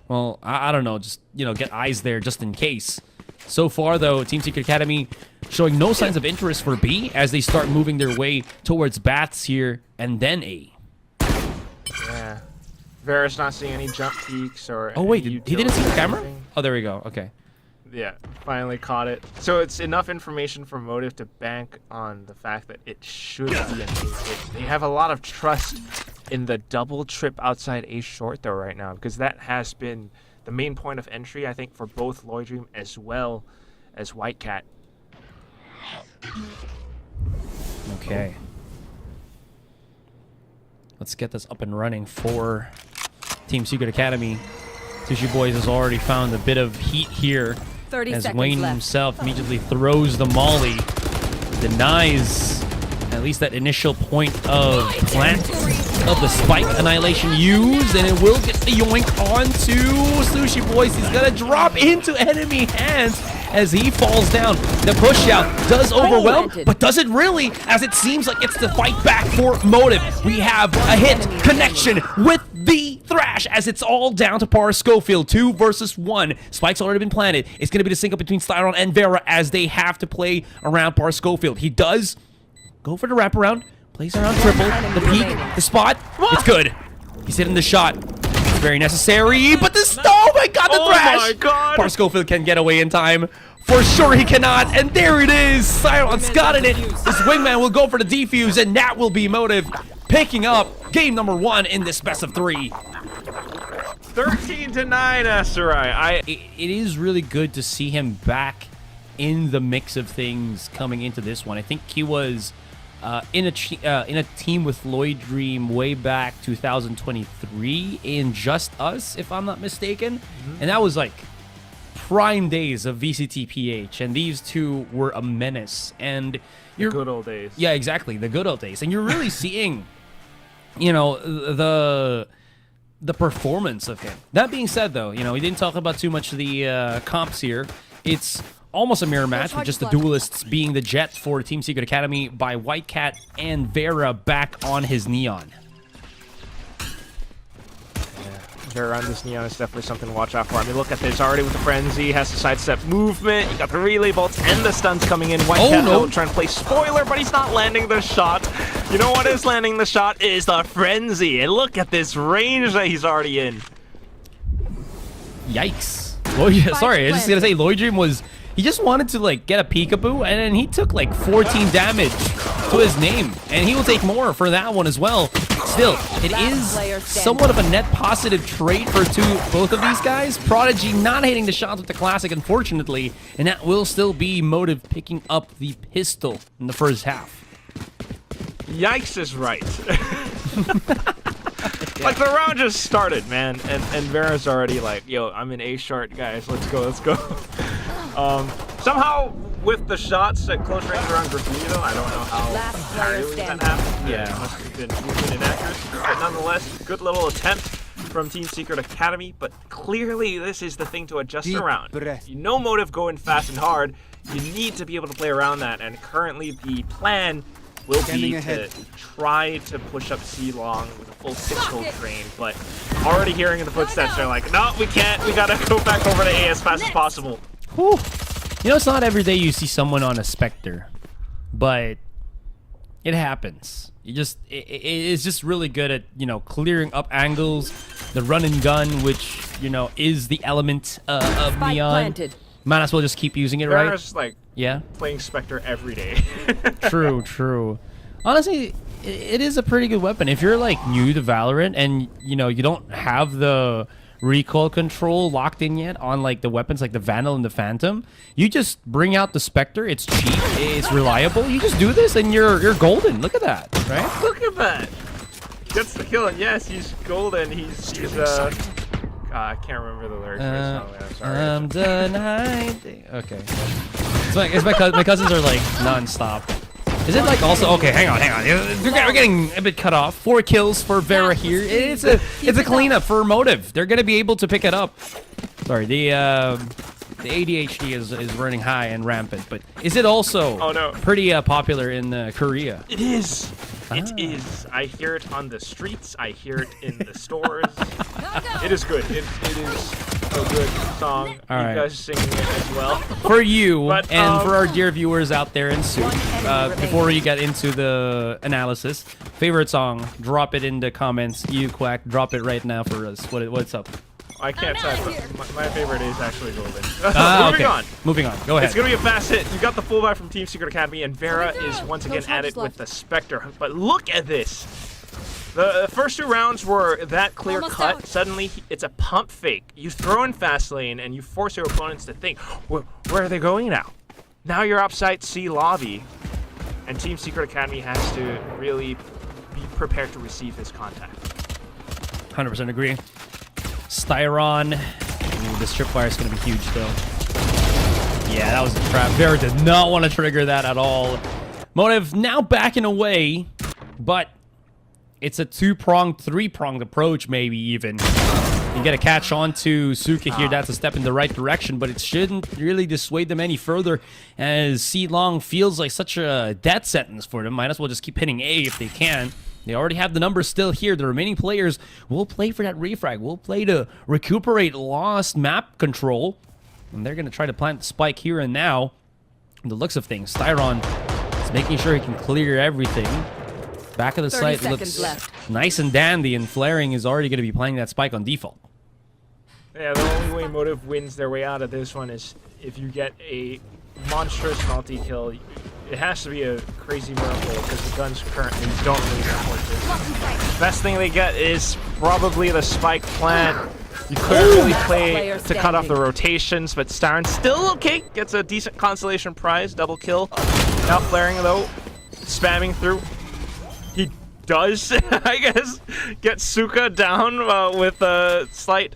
well, I don't know, just, you know, get eyes there just in case. So far, though, Team Secret Academy showing no signs of interest for B as they start moving their way towards Bats here and then A. Yeah. Vera's not seeing any jump peaks or. Oh wait, any he didn't see the utility or camera? anything. Oh, there we go. Okay. Yeah, finally caught it. So it's enough information for Motive to bank on the fact that it should be an A hit. They have a lot of trust in the double trip outside A short though right now, because that has been the main point of entry, I think, for both Lloyd Dream as well as White Cat. Okay. Let's get this up and running for Team Secret Academy. Sushi Boys has already found a bit of heat here 30 as seconds Wayne left. himself immediately throws the molly, denies at least that initial point of plant of the spike annihilation used, and it will get the yoink onto Sushi Boys. He's gonna drop into enemy hands as he falls down. The push out does overwhelm, but does it really, as it seems like it's the fight back for Motive. We have a hit connection with the Thrash as it's all down to Par Schofield. 2 versus 1. Spike's already been planted. It's going to be the sync up between Styron and Vera as they have to play around Par Schofield. He does go for the wraparound, plays around triple, the peak, the spot. It's good. He's hitting the shot. It's very necessary, but the oh my god, the Thrash! Oh my god! Par Schofield can get away in time. For sure he cannot, and there it is. Styron's got it. This wingman will go for the defuse, and that will be Motive picking up game number 1 in this best of 3. 13-9, Asarai. It is really good to see him back in the mix of things coming into this one. I think he was in a team with Lloyd Dream way back 2023 in Just Us, if I'm not mistaken, and that was like prime days of VCTPH, and these two were a menace. And you're Good old days. yeah, exactly, the good old days, and you're really seeing, you know, the performance of him. That being said, though, you know, we didn't talk about too much of the comps here. It's almost a mirror match with just the duelists being the Jet for Team Secret Academy by White Cat and Vera back on his Neon. Vera on this Neon is definitely something to watch out for. I mean, look at this already with the Frenzy. Has the sidestep movement. You got the relay bolts and the stuns coming in. White Cat no. trying to play spoiler, but he's not landing the shot. You know what is landing the shot is the Frenzy. And look at this range that he's already in. Yikes. Well, yeah, sorry, I was just gonna say Lloyd Dream was, he just wanted to like get a peekaboo, and then he took like 14 damage to his name, and he will take more for that one as well. Still, it is somewhat of a net positive trait for both of these guys. Prodigy not hitting the shots with the classic, unfortunately, and that will still be Motive picking up the pistol in the first half. Yikes is right. Like, the round just started, man, and Vera's already like, yo, I'm in A short, guys, let's go, let's go. Somehow, with the shots at close range around Graffito, I don't know how entirely that happened. Yeah, it must have been movement inaccuracy, but nonetheless, good little attempt from Team Secret Academy, but clearly this is the thing to adjust around. You know Motive going fast and hard, you need to be able to play around that, and currently the plan will be to try to push up C long with a full 6-gold train, but already hearing in the footsteps, they're like, no, we can't, we gotta go back over to A as fast as possible. Whew. You know, it's not every day you see someone on a Spectre, but it happens. It's just really good at, you know, clearing up angles, the run and gun, which, you know, is the element of Neon. Might as well just keep using it, right? Vera's like, yeah, playing Spectre every day. True. Honestly, it is a pretty good weapon. If you're like new to Valorant and, you know, you don't have the recoil control locked in yet on like the weapons like the Vandal and the Phantom, you just bring out the Spectre. It's cheap, it's reliable. You just do this and you're golden. Look at that, right? Look at that. Gets the kill, and yes, he's golden. He's I can't remember the lyrics for his song. I'm sorry. I'm done hiding. Okay. It's my cousins are like non-stop. Is it like also okay? Hang on. We're getting a bit cut off. 4 kills for Vera here. It's a cleanup for Motive. They're gonna be able to pick it up. Sorry, the ADHD is running high and rampant. But is it also pretty popular in Korea? It is. It is. I hear it on the streets. I hear it in the stores. It is good. It is a good song. All you right. guys singing it as well. For you But, and for our dear viewers out there in Soup, enemy before we get into the analysis, favorite song, drop it in the comments. You Quack, drop it right now for us. What's up? I can't type, but my favorite is actually Golden. Okay. Moving on. Go ahead. It's going to be a fast hit. You got the full buy from Team Secret Academy, and Vera is once again at it with the Spectre. But look at this. The first 2 rounds were that clear cut. Suddenly, it's a pump fake. You throw in fast lane, and you force your opponents to think, where are they going now? Now you're upside C lobby, and Team Secret Academy has to really be prepared to receive his contact. 100% agree. Styron. Ooh, this tripwire is going to be huge, though. Yeah, that was a trap. Vera did not want to trigger that at all. Motive now backing away, but it's a 2-pronged, 3-pronged approach, maybe even. You get a catch on to Suka here. That's a step in the right direction, but it shouldn't really dissuade them any further, as C Long feels like such a death sentence for them. Might as well just keep hitting A if they can. They already have the numbers still here. The remaining players will play for that refrag. Will play to recuperate lost map control. And they're going to try to plant the spike here and now. The looks of things, Styron is making sure he can clear everything. Back of the 30 site seconds looks left. nice and dandy, and Flaring is already going to be playing that spike on default. Yeah, the only way Motive wins their way out of this one is if you get a monstrous multi-kill. It has to be a crazy miracle because the guns currently don't really support this. Best thing they get is probably the spike plant. You couldn't really play Player to cut off the standing. rotations, but Starn still okay. Gets a decent consolation prize, double kill. Now Flaring though, spamming through. He does, I guess, get Suka down with a slight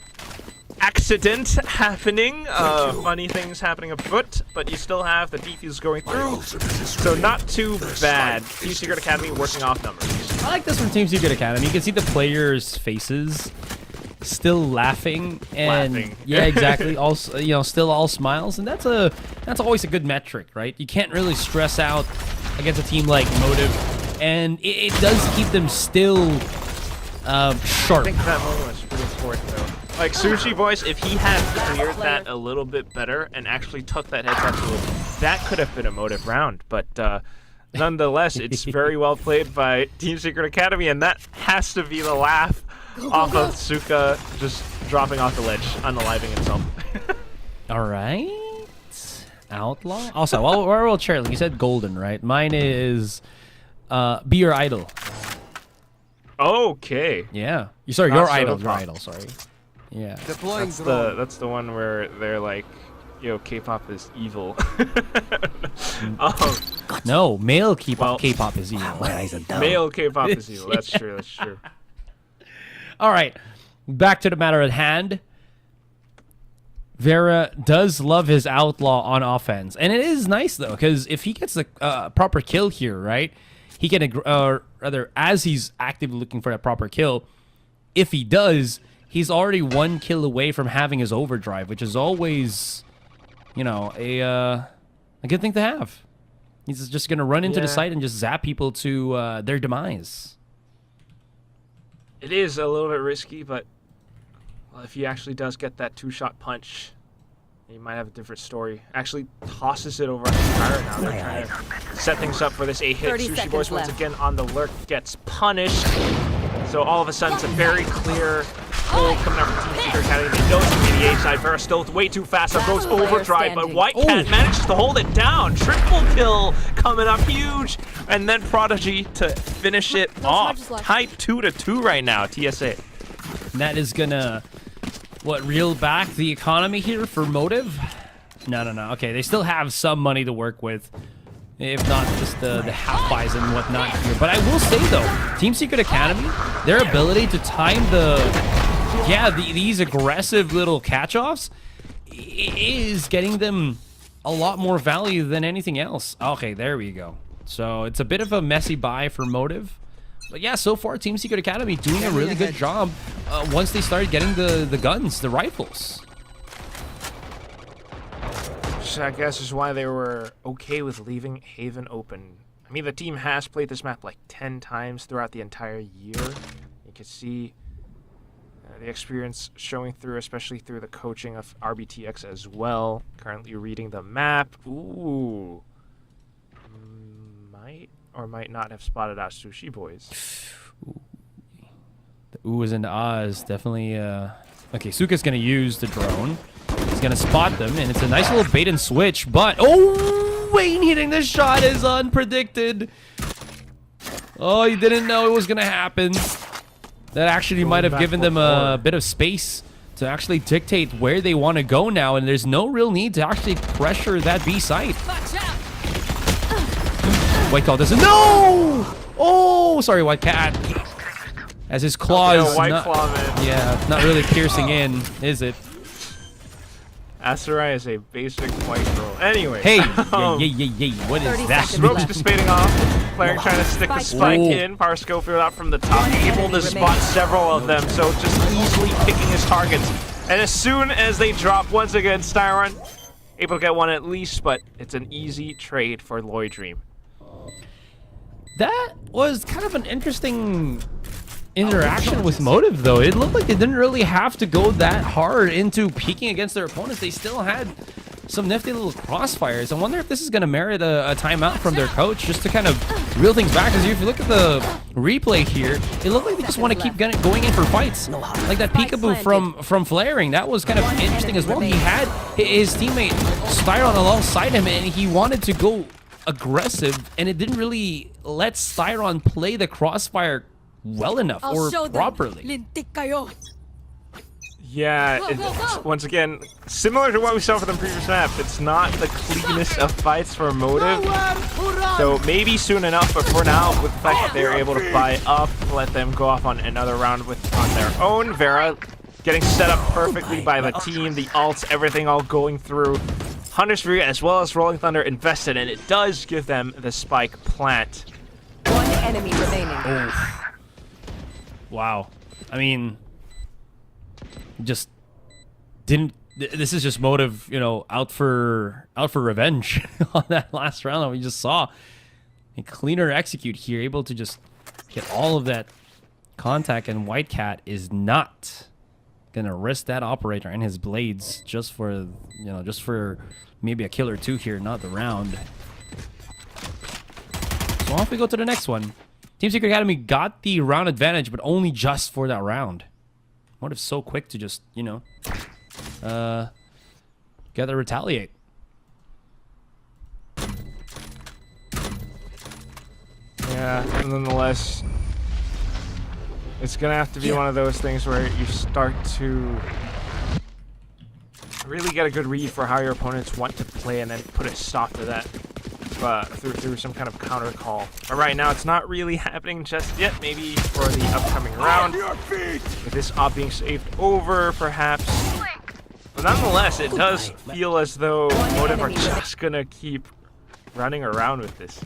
accident happening. Funny things happening afoot, but you still have the defuse going through. So not too bad. Team Secret Academy working off numbers. I like this from Team Secret Academy. You can see the players' faces still laughing and Laughing. yeah, exactly. Also, still all smiles, and that's always a good metric, right? You can't really stress out against a team like Motive, and it does keep them still I sharp. think that moment was pretty important though. Like Sushi Voice, if he had cleared that a little bit better and actually took that headshot to him, that could have been a Motive round. But nonetheless, it's very well played by Team Secret Academy, and that has to be the laugh off of Suka just dropping off the ledge, unaliving himself. All right, Outlaw. Also, well, we're all Charlie. You said Golden, right? Mine is Be Your Idol. Okay. Yeah. Sorry, Not your so idol. the Your pop. idol. Sorry. Yeah. Deploying That's the one where they're like, yo, K-pop is evil. No, male K-pop. Well- K-pop is evil. My eyes are down. Male K-pop is evil. That's true. That's true. All right, back to the matter at hand. Vera does love his Outlaw on offense, and it is nice though, because if he gets the proper kill here, right, he can, rather, as he's actively looking for that proper kill, if he does, he's already 1 kill away from having his overdrive, which is always, a good thing to have. He's just gonna run into the Yeah. site and just zap people to their demise. It is a little bit risky, but well, if he actually does get that 2-shot punch, he might have a different story. Actually tosses it over on Spyro now. They're trying to set things up for this 8-hit. 30 Sushi seconds Boys once left. again on the lurk, gets punished. So all of a sudden it's a very clear pull coming up from Team Secret Academy. They know it's the 88 side. Vera still way too fast. Up goes Player overdrive, but standing. White Cat manages to hold it down. Triple kill coming up huge. And then Prodigy to finish it off. charges left. Tied 2-2 right now, TSA. And that is gonna, reel back the economy here for Motive? No. Okay, they still have some money to work with, if not just the half buys and whatnot here. But I will say though, Team Secret Academy, their ability to time these aggressive little catch-offs is getting them a lot more value than anything else. Okay, there we go. So it's a bit of a messy buy for Motive. But yeah, so far Team Secret Academy doing a really good job once they started getting the guns, the rifles. Which I guess is why they were okay with leaving Haven open. I mean, the team has played this map like 10 times throughout the entire year. You can see the experience showing through, especially through the coaching of RBTX as well. Currently reading the map. Ooh. Might or might not have spotted out Sushi Boys. The oohs and ahs definitely. Okay, Suka's gonna use the drone. He's gonna spot them, and it's a nice little bait and switch. But Wayne hitting this shot is unpredicted. Oh, you didn't know it was gonna happen. That actually might have given them a bit of space to actually dictate where they want to go now, and there's no real need to actually pressure that B site. White Claw doesn't. No! Oh, sorry, White Cat. As his claws. Not really piercing in, is it? Asarai is a basic white girl. Anyway. Hey, what is that? Smoke's dissipating off. Player trying to stick the spike in. Power Schofield out from the top, able to spot several of them, so just easily picking his targets. And as soon as they drop, once again, Styron able to get one at least, but it's an easy trade for Lloyd Dream. That was kind of an interesting interaction with Motive, though. It looked like they didn't really have to go that hard into peeking against their opponents. They still had some nifty little crossfires. I wonder if this is going to merit a timeout from their coach just to kind of reel things back. Because if you look at the replay here, it looked like they just want to keep going in for fights. Like that peekaboo from Flaring. That was kind of interesting as well. He had his teammate Styron alongside him, and he wanted to go aggressive, and it didn't really let Styron play the crossfire well enough or properly. Yeah, it's, once again, similar to what we saw for the previous map, it's not the cleanest of fights for Motive. So maybe soon enough, but for now, with the fact that they're able to buy up, let them go off on another round on their own. Vera getting set up perfectly by the team, the ults, everything all going through. Hunter's Fury as well as Rolling Thunder invested, and it does give them the spike plant. One enemy remaining. Oh. Wow. I mean, just didn't. This is just Motive, you know, out for revenge on that last round that we just saw. A cleaner execute here, able to just get all of that contact, and White Cat is not gonna risk that operator and his blades just for maybe a kill or two here, not the round. So off we go to the next one. Team Secret Academy got the round advantage, but only just for that round. Motive's so quick to just, you know, gotta retaliate. Yeah, nonetheless, it's gonna have to be one of those things where you start to really get a good read for how your opponents want to play, and then put a stop to that through some kind of counter call. But right now, it's not really happening just yet. Maybe for the upcoming round, with this op being saved over, perhaps. But nonetheless, it does feel as though Motive are just gonna keep running around with this.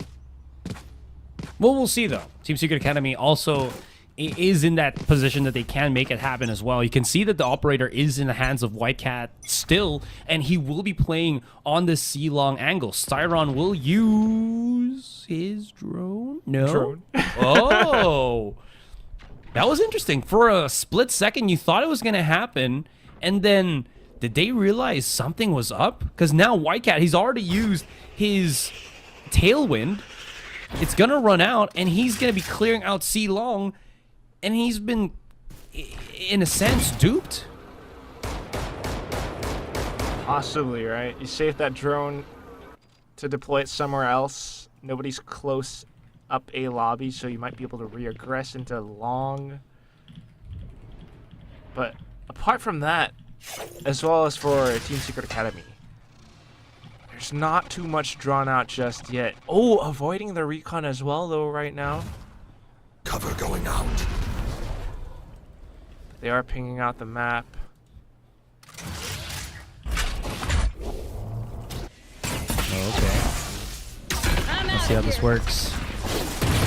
Well, we'll see, though. Team Secret Academy also is in that position that they can make it happen as well. You can see that the operator is in the hands of White Cat still, and he will be playing on the C-long angle. Styron will use his drone? No? Drone. Oh! That was interesting. For a split second, you thought it was going to happen, and then did they realize something was up? Because now White Cat, he's already used his Tailwind. It's going to run out, and he's going to be clearing out C-long, and he's been, in a sense, duped. Possibly, right? You save that drone to deploy it somewhere else. Nobody's close up A lobby, so you might be able to re-aggress into long. But apart from that, as well as for Team Secret Academy, there's not too much drawn out just yet. Oh, avoiding the recon as well, though, right now. Cover going out. They are pinging out the map. Okay. Let's see how this works.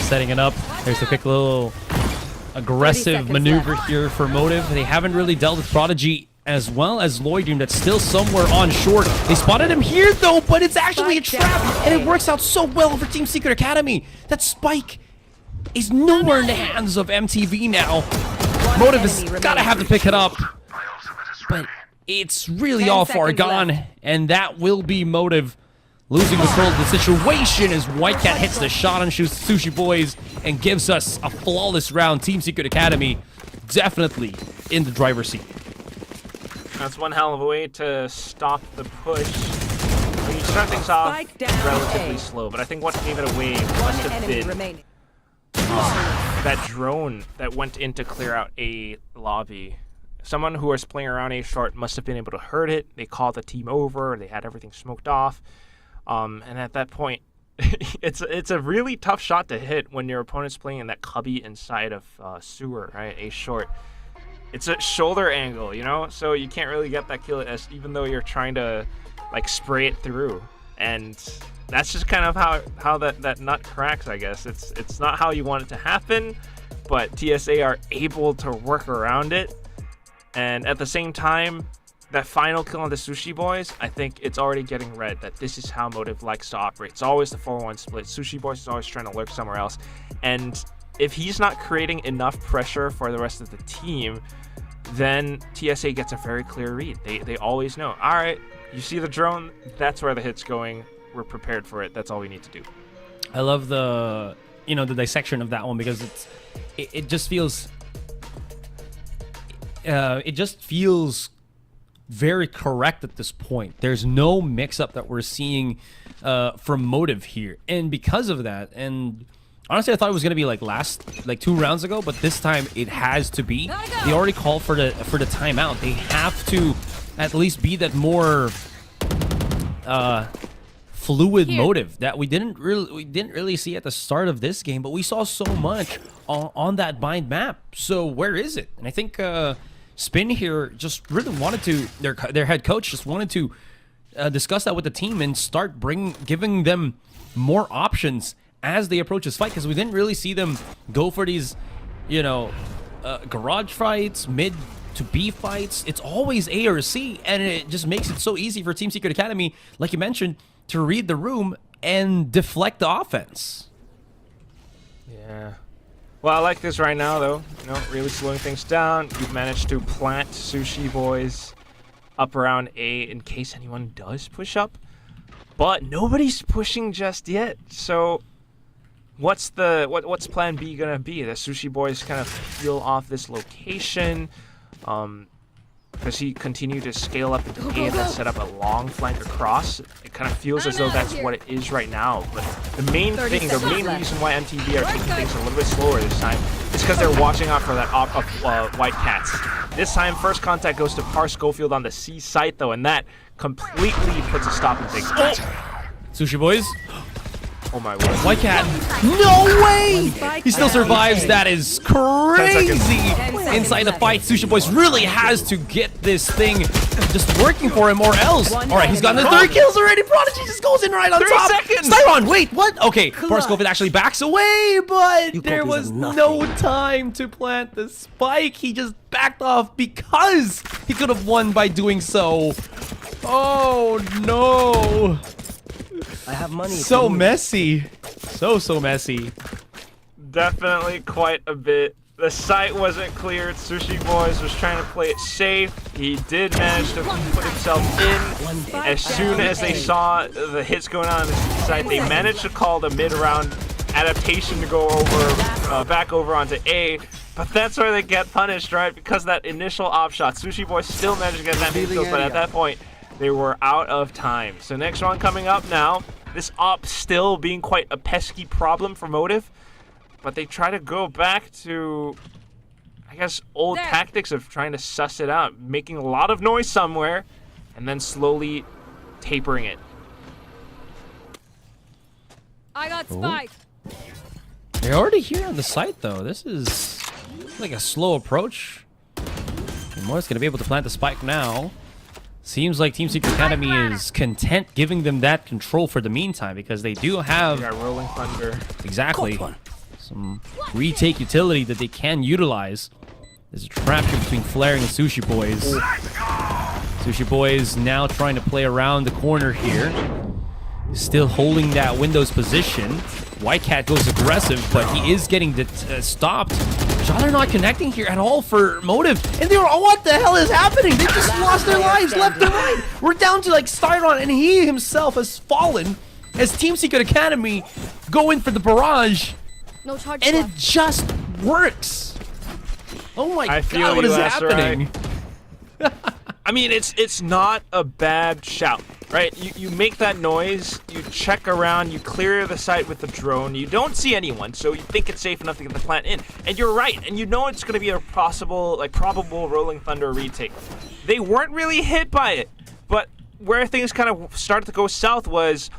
Setting it up. There's a quick little aggressive maneuver here for Motive. They haven't really dealt with Prodigy as well as Lloydroom that's still somewhere on short. They spotted him here though, but it's actually a trap, and it works out so well for Team Secret Academy. That spike is nowhere in the hands of MTV now. Motive has got to have to pick it up, but it's really all far gone, and that will be Motive losing control of the situation as Whitecat hits the shot on Sushi Boys and gives us a flawless round. Team Secret Academy definitely in the driver's seat. That's one hell of a way to stop the push. I mean, you start things off relatively slow, but I think what gave it away must have been that drone that went in to clear out a lobby. Someone who was playing around A short must have been able to hurt it. They called the team over. They had everything smoked off. And at that point, it's a really tough shot to hit when your opponent's playing in that cubby inside of sewer, right? A short. It's a shoulder angle, you know, so you can't really get that kill as even though you're trying to like spray it through. And that's just kind of how that nut cracks, I guess. It's not how you want it to happen, but TSA are able to work around it. And at the same time, that final kill on the Sushi Boys, I think it's already getting read that this is how Motive likes to operate. It's always the 4-1 split. Sushi Boys is always trying to lurk somewhere else. And if he's not creating enough pressure for the rest of the team, then TSA gets a very clear read. They always know, all right, you see the drone, that's where the hit's going. We're prepared for it. That's all we need to do. I love the dissection of that one because it just feels very correct at this point. There's no mix-up that we're seeing from Motive here, and because of that, and honestly, I thought it was gonna be like 2 rounds ago, but this time it has to be. They already called for the timeout. They have to at least be that more fluid Motive that we didn't really see at the start of this game, but we saw so much on that bind map. So where is it? And I think Spin here just really wanted to, their head coach just wanted to discuss that with the team and start giving them more options as they approach this fight, because we didn't really see them go for these, garage fights, mid to B fights. It's always A or C, and it just makes it so easy for Team Secret Academy, like you mentioned, to read the room and deflect the offense. Yeah. Well, I like this right now, though. Really slowing things down. You've managed to plant Sushi Boys up around A in case anyone does push up. But nobody's pushing just yet. So what's plan B gonna be? The Sushi Boys kind of peel off this location. Does he continue to scale up into A and then set up a long flank across? It kind of feels as though that's what it is right now. But the main reason why MTV are taking things a little bit slower this time is because they're watching out for that White Cats. This time, first contact goes to Par Schofield on the C site, though, and that completely puts a stop in things. Sushi Boys. Oh my word. White Cat. No way! He still survives. That is crazy. Inside the fight, Sushi Boys really has to get this thing just working for him or else. All right, he's gotten the 3 kills already. Prodigy just goes in right on 3 top. seconds. Styron, wait, what? Okay, Barskovic actually backs away, but there was no time to plant the spike. He just backed off because he could have won by doing so. Oh, no. I have money. So messy. So messy. Definitely quite a bit. The site wasn't cleared. Sushi Boys was trying to play it safe. He did manage to put himself in. As soon as they saw the hits going on the site, they managed to call the mid-round adaptation to go over, back over onto A. But that's where they get punished, right? Because that initial op shot. Sushi Boys still managed to get that many kills, but at that point, they were out of time. So next round coming up now. This op still being quite a pesky problem for Motive. But they try to go back to, I guess, old tactics of trying to suss it out. Making a lot of noise somewhere, and then slowly tapering it. I got Spike. They're already here on the site, though. This is like a slow approach. And Moi's going to be able to plant the spike now. Seems like Team Secret Academy is content giving them that control for the meantime, because they do have... They got Rolling Thunder. Exactly. Some retake utility that they can utilize. There's a trap here between Flaring and Sushi Boys. Sushi Boys now trying to play around the corner here. Still holding that Windows position. White Cat goes aggressive, but he is getting stopped. They're not connecting here at all for Motive. And they were, oh, what the hell is happening? They just lost their lives left and right. We're down to like Styron, and he himself has fallen as Team Secret Academy go in for the barrage. No charge. And it left. just works. Oh my I feel god, what you, is Asteroid. happening? I mean, it's not a bad shout, right? You make that noise, you check around, you clear the site with the drone, you don't see anyone, so you think it's safe enough to get the plant in. And you're right, and you know it's going to be a probable Rolling Thunder retake. They weren't really hit by it, but where things kind of started to go south was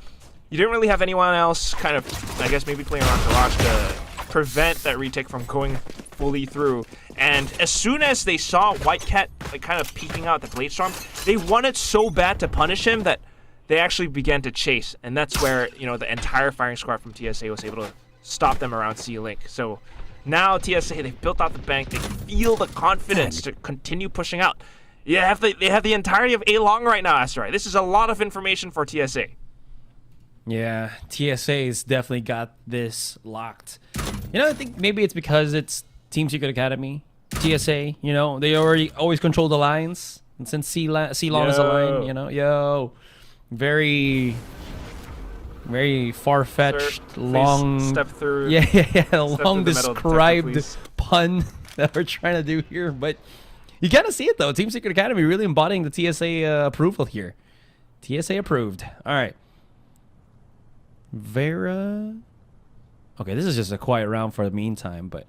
you didn't really have anyone else kind of, I guess, maybe playing around Garage to prevent that retake from going fully through. And as soon as they saw White Cat like kind of peeking out the Blade Storm, they wanted so bad to punish him that they actually began to chase. And that's where, you know, the entire firing squad from TSA was able to stop them around C-Link. So now TSA, they've built out the bank. They feel the confidence to continue pushing out. They have the entirety of A long right now, Asteroid. This is a lot of information for TSA. Yeah, TSA's definitely got this locked. You know, I think maybe it's because it's Team Secret Academy. TSA, you know, they always control the lines. And since C-Long is a line, you know, very far-fetched, Sir, long... step through. Yeah, long through the metal described detector, pun that we're trying to do here. But you gotta see it, though. Team Secret Academy really embodying the TSA approval here. TSA approved. All right. Vera... Okay, this is just a quiet round for the meantime, but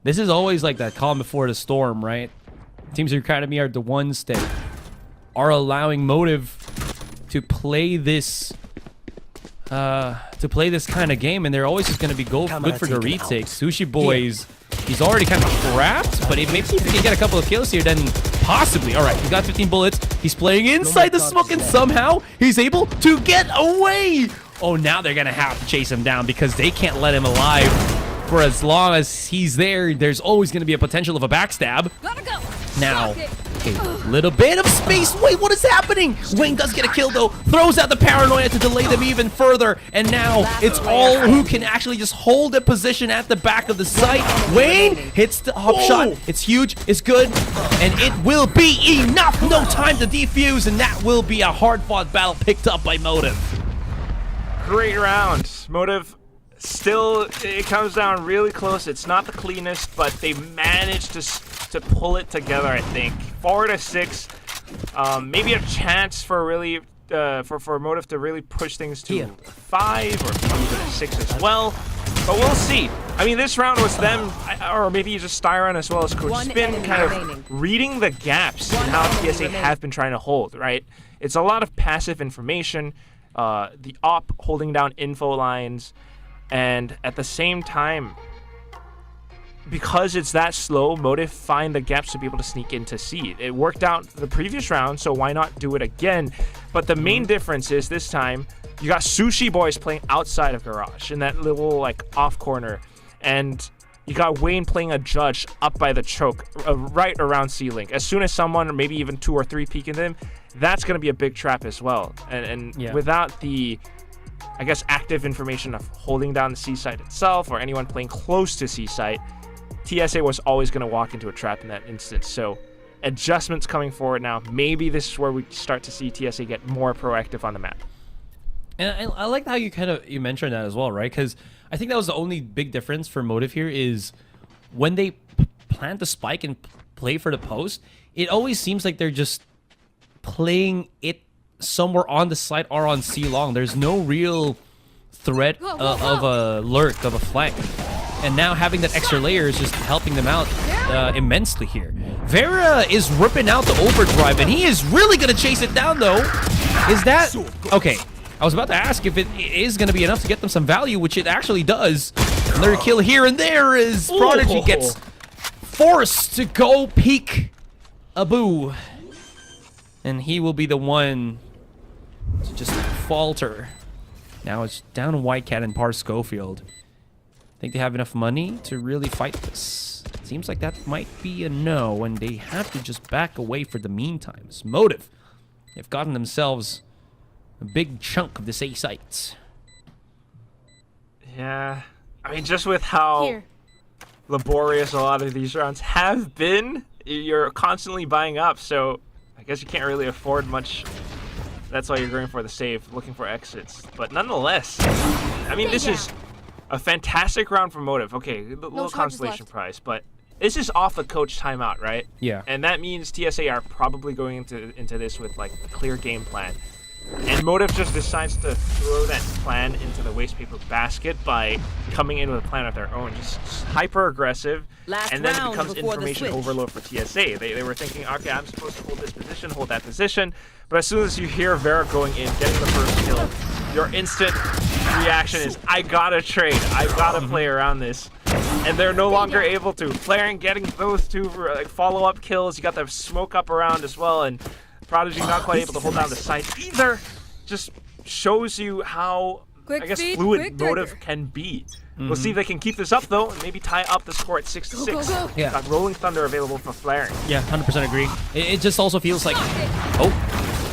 this is always like that calm before the storm, right? Teams of Academy are the ones that are allowing Motive to play this kind of game, and they're always just going to be good for the retake. Sushi Boys, he's already kind of trapped, but maybe if he can get a couple of kills here, then possibly. All right, he's got 15 bullets. He's playing inside the smoke, and somehow he's able to get away. Oh, now they're going to have to chase him down because they can't let him alive for as long as he's there. There's always going to be a potential of a backstab. Gotta go. Now, okay, little bit of space. Wait, what is happening? Wayne does get a kill, though. Throws out the paranoia to delay them even further. And now it's all who can actually just hold a position at the back of the site. Wayne hits the hop shot. It's huge. It's good. And it will be enough. No time to defuse. And that will be a hard-fought battle picked up by Motive. Great round. Motive still, it comes down really close. It's not the cleanest, but they managed to pull it together, I think. 4-6. Maybe a chance for really for Motive to really push things to 5 or even 6 as well. But we'll see. I mean, this round was them, or maybe just Styron as well as Coach Spin, kind of reading the gaps in how TSA have been trying to hold, right? It's a lot of passive information. The op holding down info lines, and at the same time, because it's that slow, Motive find the gaps to be able to sneak into C. It worked out the previous round, so why not do it again? But the main difference is this time you got Sushi Boys playing outside of Garage in that little like off corner, and you got Wayne playing a judge up by the choke, right around C-Link. As soon as someone, or maybe even 2 or 3 peek into him, that's going to be a big trap as well. And without the, I guess, active information of holding down the C site itself or anyone playing close to C site, TSA was always going to walk into a trap in that instance. So adjustments coming forward now. Maybe this is where we start to see TSA get more proactive on the map. And I like how you mentioned that as well, right? Because I think that was the only big difference for Motive here is when they plant the spike and play for the post, it always seems like they're just playing it somewhere on the site or on C-Long. There's no real threat of a lurk, of a flank. And now having that extra layer is just helping them out immensely here. Vera is ripping out the overdrive, and he is really going to chase it down, though. Is that... Okay. I was about to ask if it is going to be enough to get them some value, which it actually does. Another kill here and there as Prodigy gets forced to go peek Abu. And he will be the one to just falter. Now it's down White Cat and Par Schofield. Think they have enough money to really fight this? Seems like that might be a no, and they have to just back away for the meantime. It's Motive. They've gotten themselves a big chunk of this A site. Yeah, I mean, just with how Here. laborious a lot of these rounds have been, you're constantly buying up, so I guess you can't really afford much. That's why you're going for the save, looking for exits. But nonetheless, I mean, this is a fantastic round for Motive. Okay, the little charges consolation left. prize, but this is off the coach timeout, right? Yeah. And that means TSA are probably going into this with like a clear game plan. And Motive just decides to throw that plan into the waste paper basket by coming in with a plan of their own, just hyper aggressive, Last and then it round becomes before the information switch. overload for TSA. They were thinking, okay, I'm supposed to hold this position, hold that position, but as soon as you hear Vera going in, getting the first kill, your instant reaction is, I gotta trade, I gotta play around this. And they're no longer able to. Flaring getting those two like follow-up kills. You got the smoke up around as well, and Prodigy not quite able to hold down the site either. Just shows you how, Quick I guess, feet, fluid quick Motive trigger. can be. We'll see if they can keep this up though, and maybe tie up the score at 6-6. Go, go, go. Yeah. Got Rolling Thunder available for Flaring. Yeah, 100% agree. It just also feels like, oh,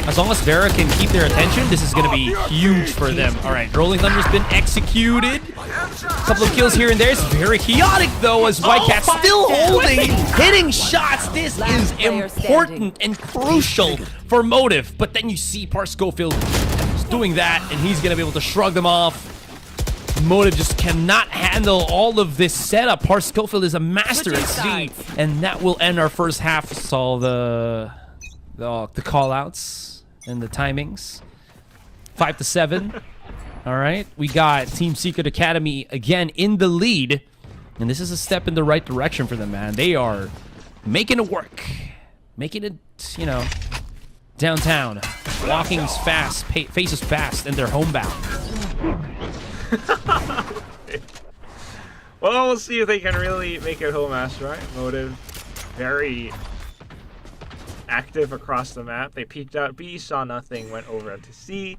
as long as Vera can keep their attention, this is going to be huge for them. All right, Rolling Thunder's been executed. A couple of kills here and there. It's very chaotic, though, as Whitecat's still holding, hitting shots. This is important and crucial for Motive. But then you see Park Schofield doing that, and he's going to be able to shrug them off. Motive just cannot handle all of this setup. Park Schofield is a master at C, and that will end our first half. Saw the call-outs and the timings. 5-7. All right, we got Team Secret Academy again in the lead, and this is a step in the right direction for them, man. They are making it work, making it, you know, downtown, walking fast, faces fast, and they're homebound. Well, we'll see if they can really make it home, right? Motive, very active across the map. They peeked out B, saw nothing, went over to C,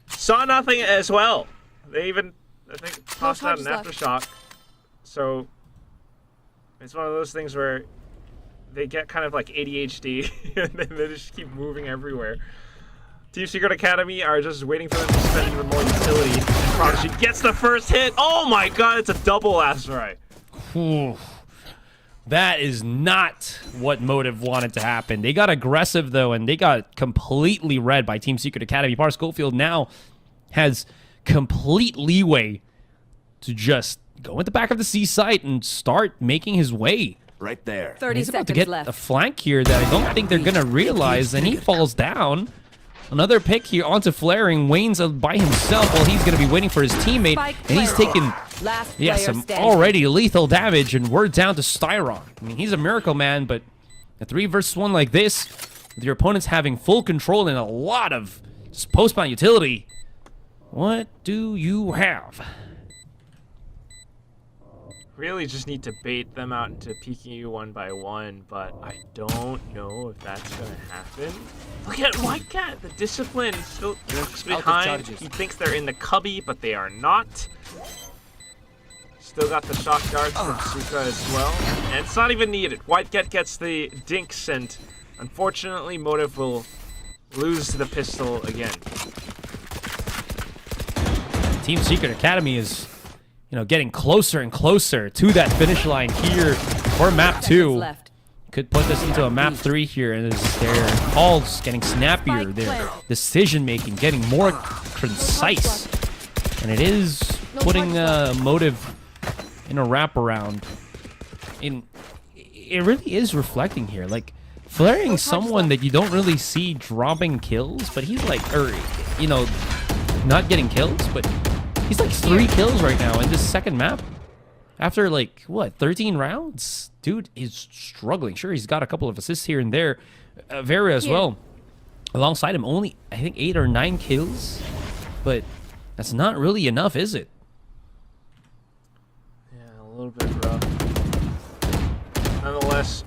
saw nothing as well. They even, I think, tossed out an charges left. aftershock. So it's one of those things where they get kind of like ADHD and then they just keep moving everywhere. Team Secret Academy are just waiting for them to spend even more utility. And Prodigy gets the first hit. Oh my god, it's a double Azurai. Ooh. That is not what Motive wanted to happen. They got aggressive, though, and they got completely read by Team Secret Academy. Park Schofield now has complete leeway to just go at the back of the C site and start making his way. Right there. 30 He's about to seconds get left. a flank here that I don't think they're going to realize, and he falls down. Another pick here onto Flaring. Wayne's by himself while he's going to be waiting for his teammate, Spike and he's planted. taking... Last Yeah, player some standing. already lethal damage, and we're down to Styron. I mean, he's a miracle man, but a 3 versus 1 like this, with your opponents having full control and a lot of just post-bound utility, what do you have? Really just need to bait them out into peeking you one by one, but I don't know if that's gonna happen. Look at Whitecat, the discipline still looks behind. He thinks they're in the cubby, but they are not. Still got the shock dart from Suka as well, and it's not even needed. Whitecat gets the dinks, and unfortunately, Motive will lose to the pistol again. Team Secret Academy is, you know, getting closer and closer to that finish line here for map 2. Left. Could put this into a map 3 here, and their calls getting snappier, Spike their plant. decision making getting more concise, and it is putting Motive in a wraparound. It really is reflecting here, like Flaring someone that you don't really see dropping kills, but he's like, you know, not getting kills, but he's like 3 kills right now in this second map. After like, what, 13 rounds? Dude is struggling. Sure, he's got a couple of assists here and there. Vera as well. Alongside him, only, I think, 8 or 9 kills. But that's not really enough, is it? Yeah, a little bit rough. Nonetheless,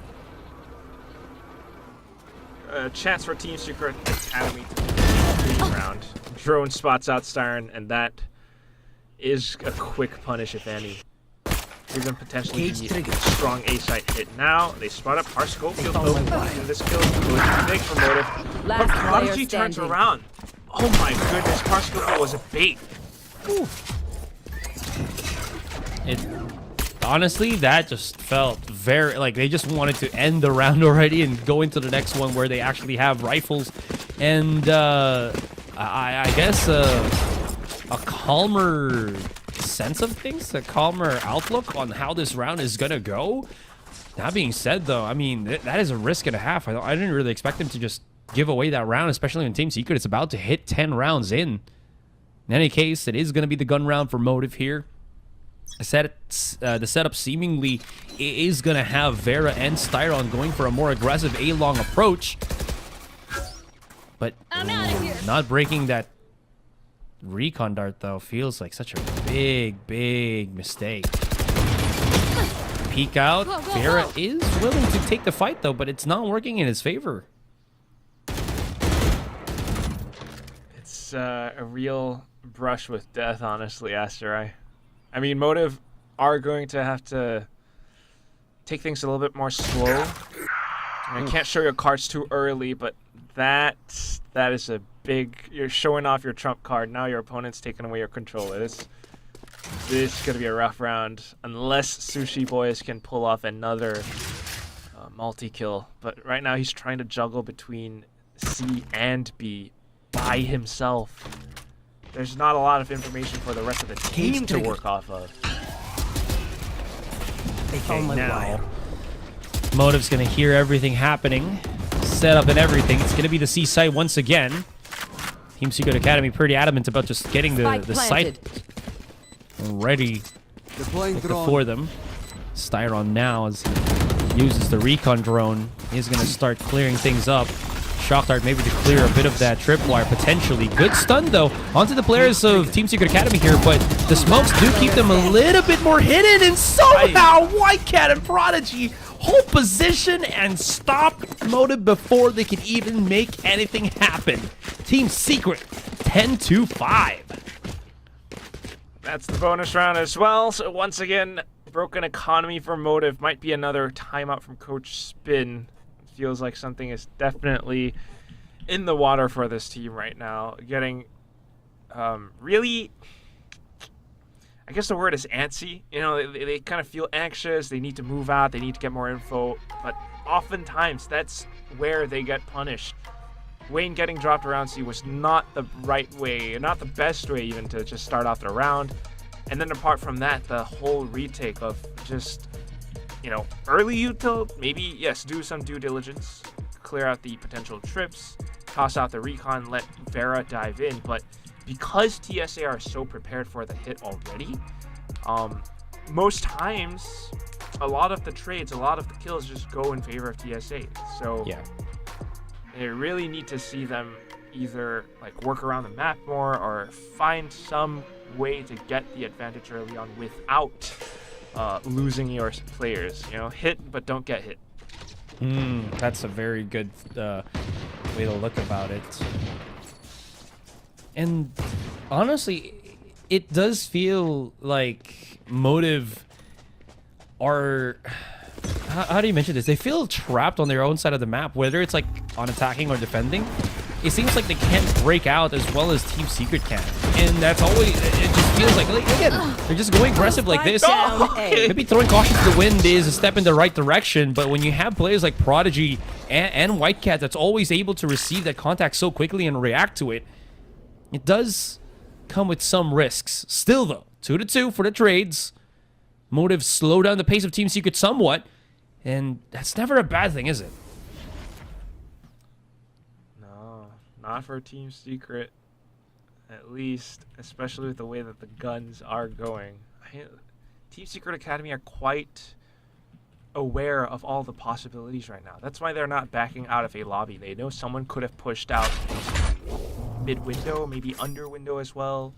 a chance for Team Secret Academy to win the round. Drone spots out Styron, and that is a quick punish, if any. even potentially Cage be a trigger. strong A-site hit. Now they spot up our Schofield found though, my wire. and this kill is going to be big for Motive. But Last player Prodigy turns standing. around. Oh my goodness, Parscofield was a bait. It honestly, that just felt very like they just wanted to end the round already and go into the next one where they actually have rifles and I guess a calmer sense of things, a calmer outlook on how this round is gonna go. That being said, though, I mean that is a risk and a half. I didn't really expect them to just give away that round, especially when Team Secret is about to hit 10 rounds in. In any case, it is going to be the gun round for Motive here. The setup seemingly is going to have Vera and Styron going for a more aggressive A-long approach. But I'm outta here. not breaking that recon dart, though, feels like such a big mistake. Peek out. Go, go, Vera go. is willing to take the fight, though, but it's not working in his favor. It's a real brush with death, honestly, Asterai. I mean, Motive are going to have to take things a little bit more slow. I can't show your cards too early, but that is a big... You're showing off your trump card. Now your opponent's taking away your controller. This is going to be a rough round, unless Sushi Boys can pull off another multi-kill. But right now he's trying to juggle between C and B by himself. There's not a lot of information for the rest of the team to work off of. They found my wire. Motive's gonna hear everything happening, set up and everything. It's gonna be the C site once again. Team Secret Academy pretty adamant about just getting the Spike site ready Deploying drone. for them. Styron now, as he uses the recon drone, is gonna start clearing things up. Shock Dart maybe to clear a bit of that tripwire potentially. Good stun though onto the players of Team Secret Academy here, but the smokes do keep them a little bit more hidden, and somehow White Cat and Prodigy hold position and stop Motive before they can even make anything happen. Team Secret 10-5. That's the bonus round as well. So once again, broken economy for Motive. Might be another timeout from Coach Spin. Feels like something is definitely in the water for this team right now. Getting really, I guess the word is antsy. You know, they kind of feel anxious. They need to move out. They need to get more info. But oftentimes, that's where they get punished. Wayne getting dropped around C was not the right way, not the best way even to just start off the round. And then apart from that, the whole retake of just... You know, early util, maybe, yes, do some due diligence, clear out the potential trips, toss out the recon, let Vera dive in. But because TSA are so prepared for the hit already, most times, a lot of the trades, a lot of the kills just go in favor of TSA. So Yeah. they really need to see them either like work around the map more or find some way to get the advantage early on without losing your players. You know, hit but don't get hit. That's a very good way to look about it. And honestly, it does feel like Motive are... How do you mention this? They feel trapped on their own side of the map, whether it's like on attacking or defending. It seems like they can't break out as well as Team Secret can. And that's always... It just feels like again, they're just going aggressive like this. Down A. Maybe throwing caution to the wind is a step in the right direction, but when you have players like Prodigy and White Cat that's always able to receive that contact so quickly and react to it, it does come with some risks. Still though, 2-2 for the trades. Motive slow down the pace of Team Secret somewhat, and that's never a bad thing, is it? No, not for Team Secret. At least, especially with the way that the guns are going. Team Secret Academy are quite aware of all the possibilities right now. That's why they're not backing out of a lobby. They know someone could have pushed out mid-window, maybe under window as well.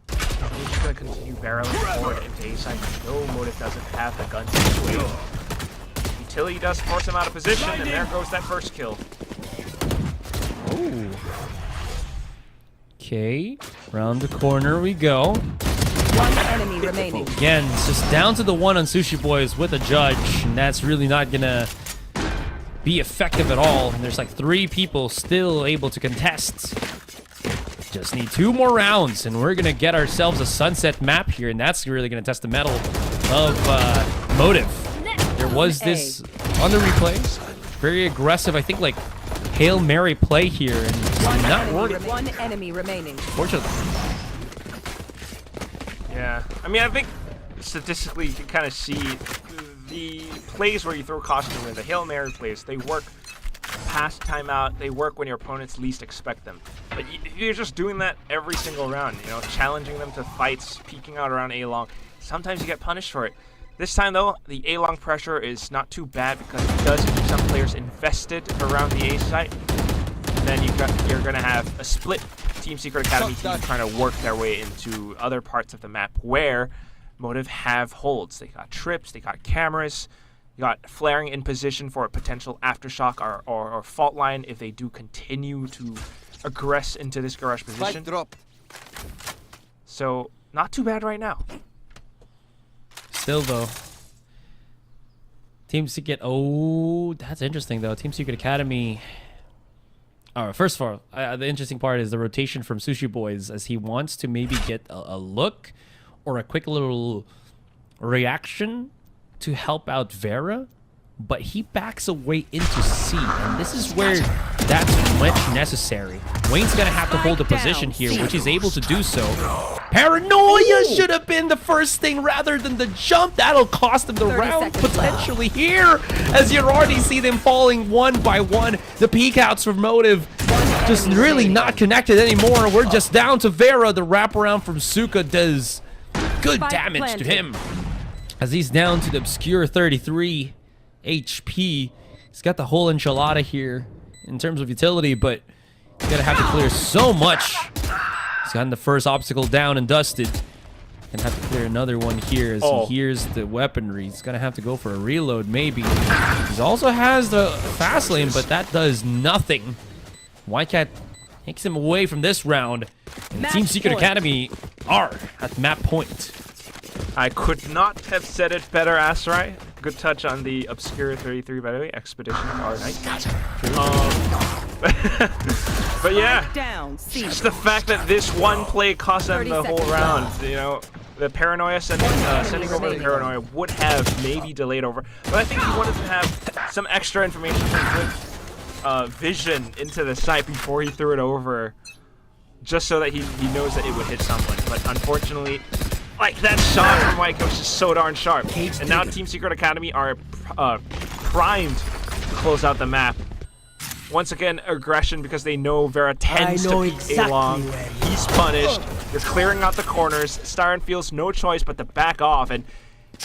They're just going to continue barreling forward into A side. No, Motive doesn't have the guns situation. Utility does force him out of position, and there goes that first kill. Okay, round the corner we go. One enemy remaining. Again, it's just down to the one on Sushi Boys with a judge, and that's really not gonna be effective at all. And there's like 3 people still able to contest. Just need 2 more rounds, and we're gonna get ourselves a sunset map here, and that's really gonna test the mettle of Motive. There was this on the replay, very aggressive, I think like Hail Mary play here, and it's not working. One enemy remaining. Fortunately. Yeah, I mean, I think statistically you can kind of see the plays where you throw caution to win. The Hail Mary plays, they work past timeout. They work when your opponents least expect them. But if you're just doing that every single round, you know, challenging them to fights, peeking out around A-long, sometimes you get punished for it. This time, though, the A-long pressure is not too bad because it does keep some players invested around the A site. And then you're going to have a split Team Secret Academy team trying to work their way into other parts of the map where Motive have holds. They got trips, they got cameras, you got flaring in position for a potential aftershock or fault line if they do continue to aggress into this garage position. So, not too bad right now. Still, though. Team Secret... Oh, that's interesting, though. Team Secret Academy... All right, first of all, the interesting part is the rotation from Sushi Boys as he wants to maybe get a look or a quick little reaction to help out Vera, but he backs away into C, and this is where that's much necessary. Wayne's gonna have to hold a position here, which he's able to do so. Paranoia should have been the first thing rather than the jump. That'll cost him the round potentially here, as you already see them falling one by one. The peek outs for Motive just really not connected anymore. We're just down to Vera. The wraparound from Suka does good damage to him, as he's down to the obscure 33 HP. He's got the whole enchilada here in terms of utility, but he's gonna have to clear so much. He's gotten the first obstacle down and dusted, and have to clear another one here as he hears the weaponry. He's gonna have to go for a reload maybe. He also has the fast lane, but that does nothing. Wildcat takes him away from this round, and Team Secret Academy are at map point. I could not have said it better, Asrai. Good touch on the obscure 33, by the way. Expedition R Knight. But yeah, just the fact that this one play cost them the whole round. You know, the paranoia sending over the paranoia would have maybe delayed over. But I think he wanted to have some extra information, some good vision into the site before he threw it over, just so that he knows that it would hit someone. But unfortunately, like, that shot from Mike was just so darn sharp. And now Team Secret Academy are primed to close out the map. Once again, aggression because they know Vera tends to peek A-long. He's punished. You're clearing out the corners. Styron feels no choice but to back off. And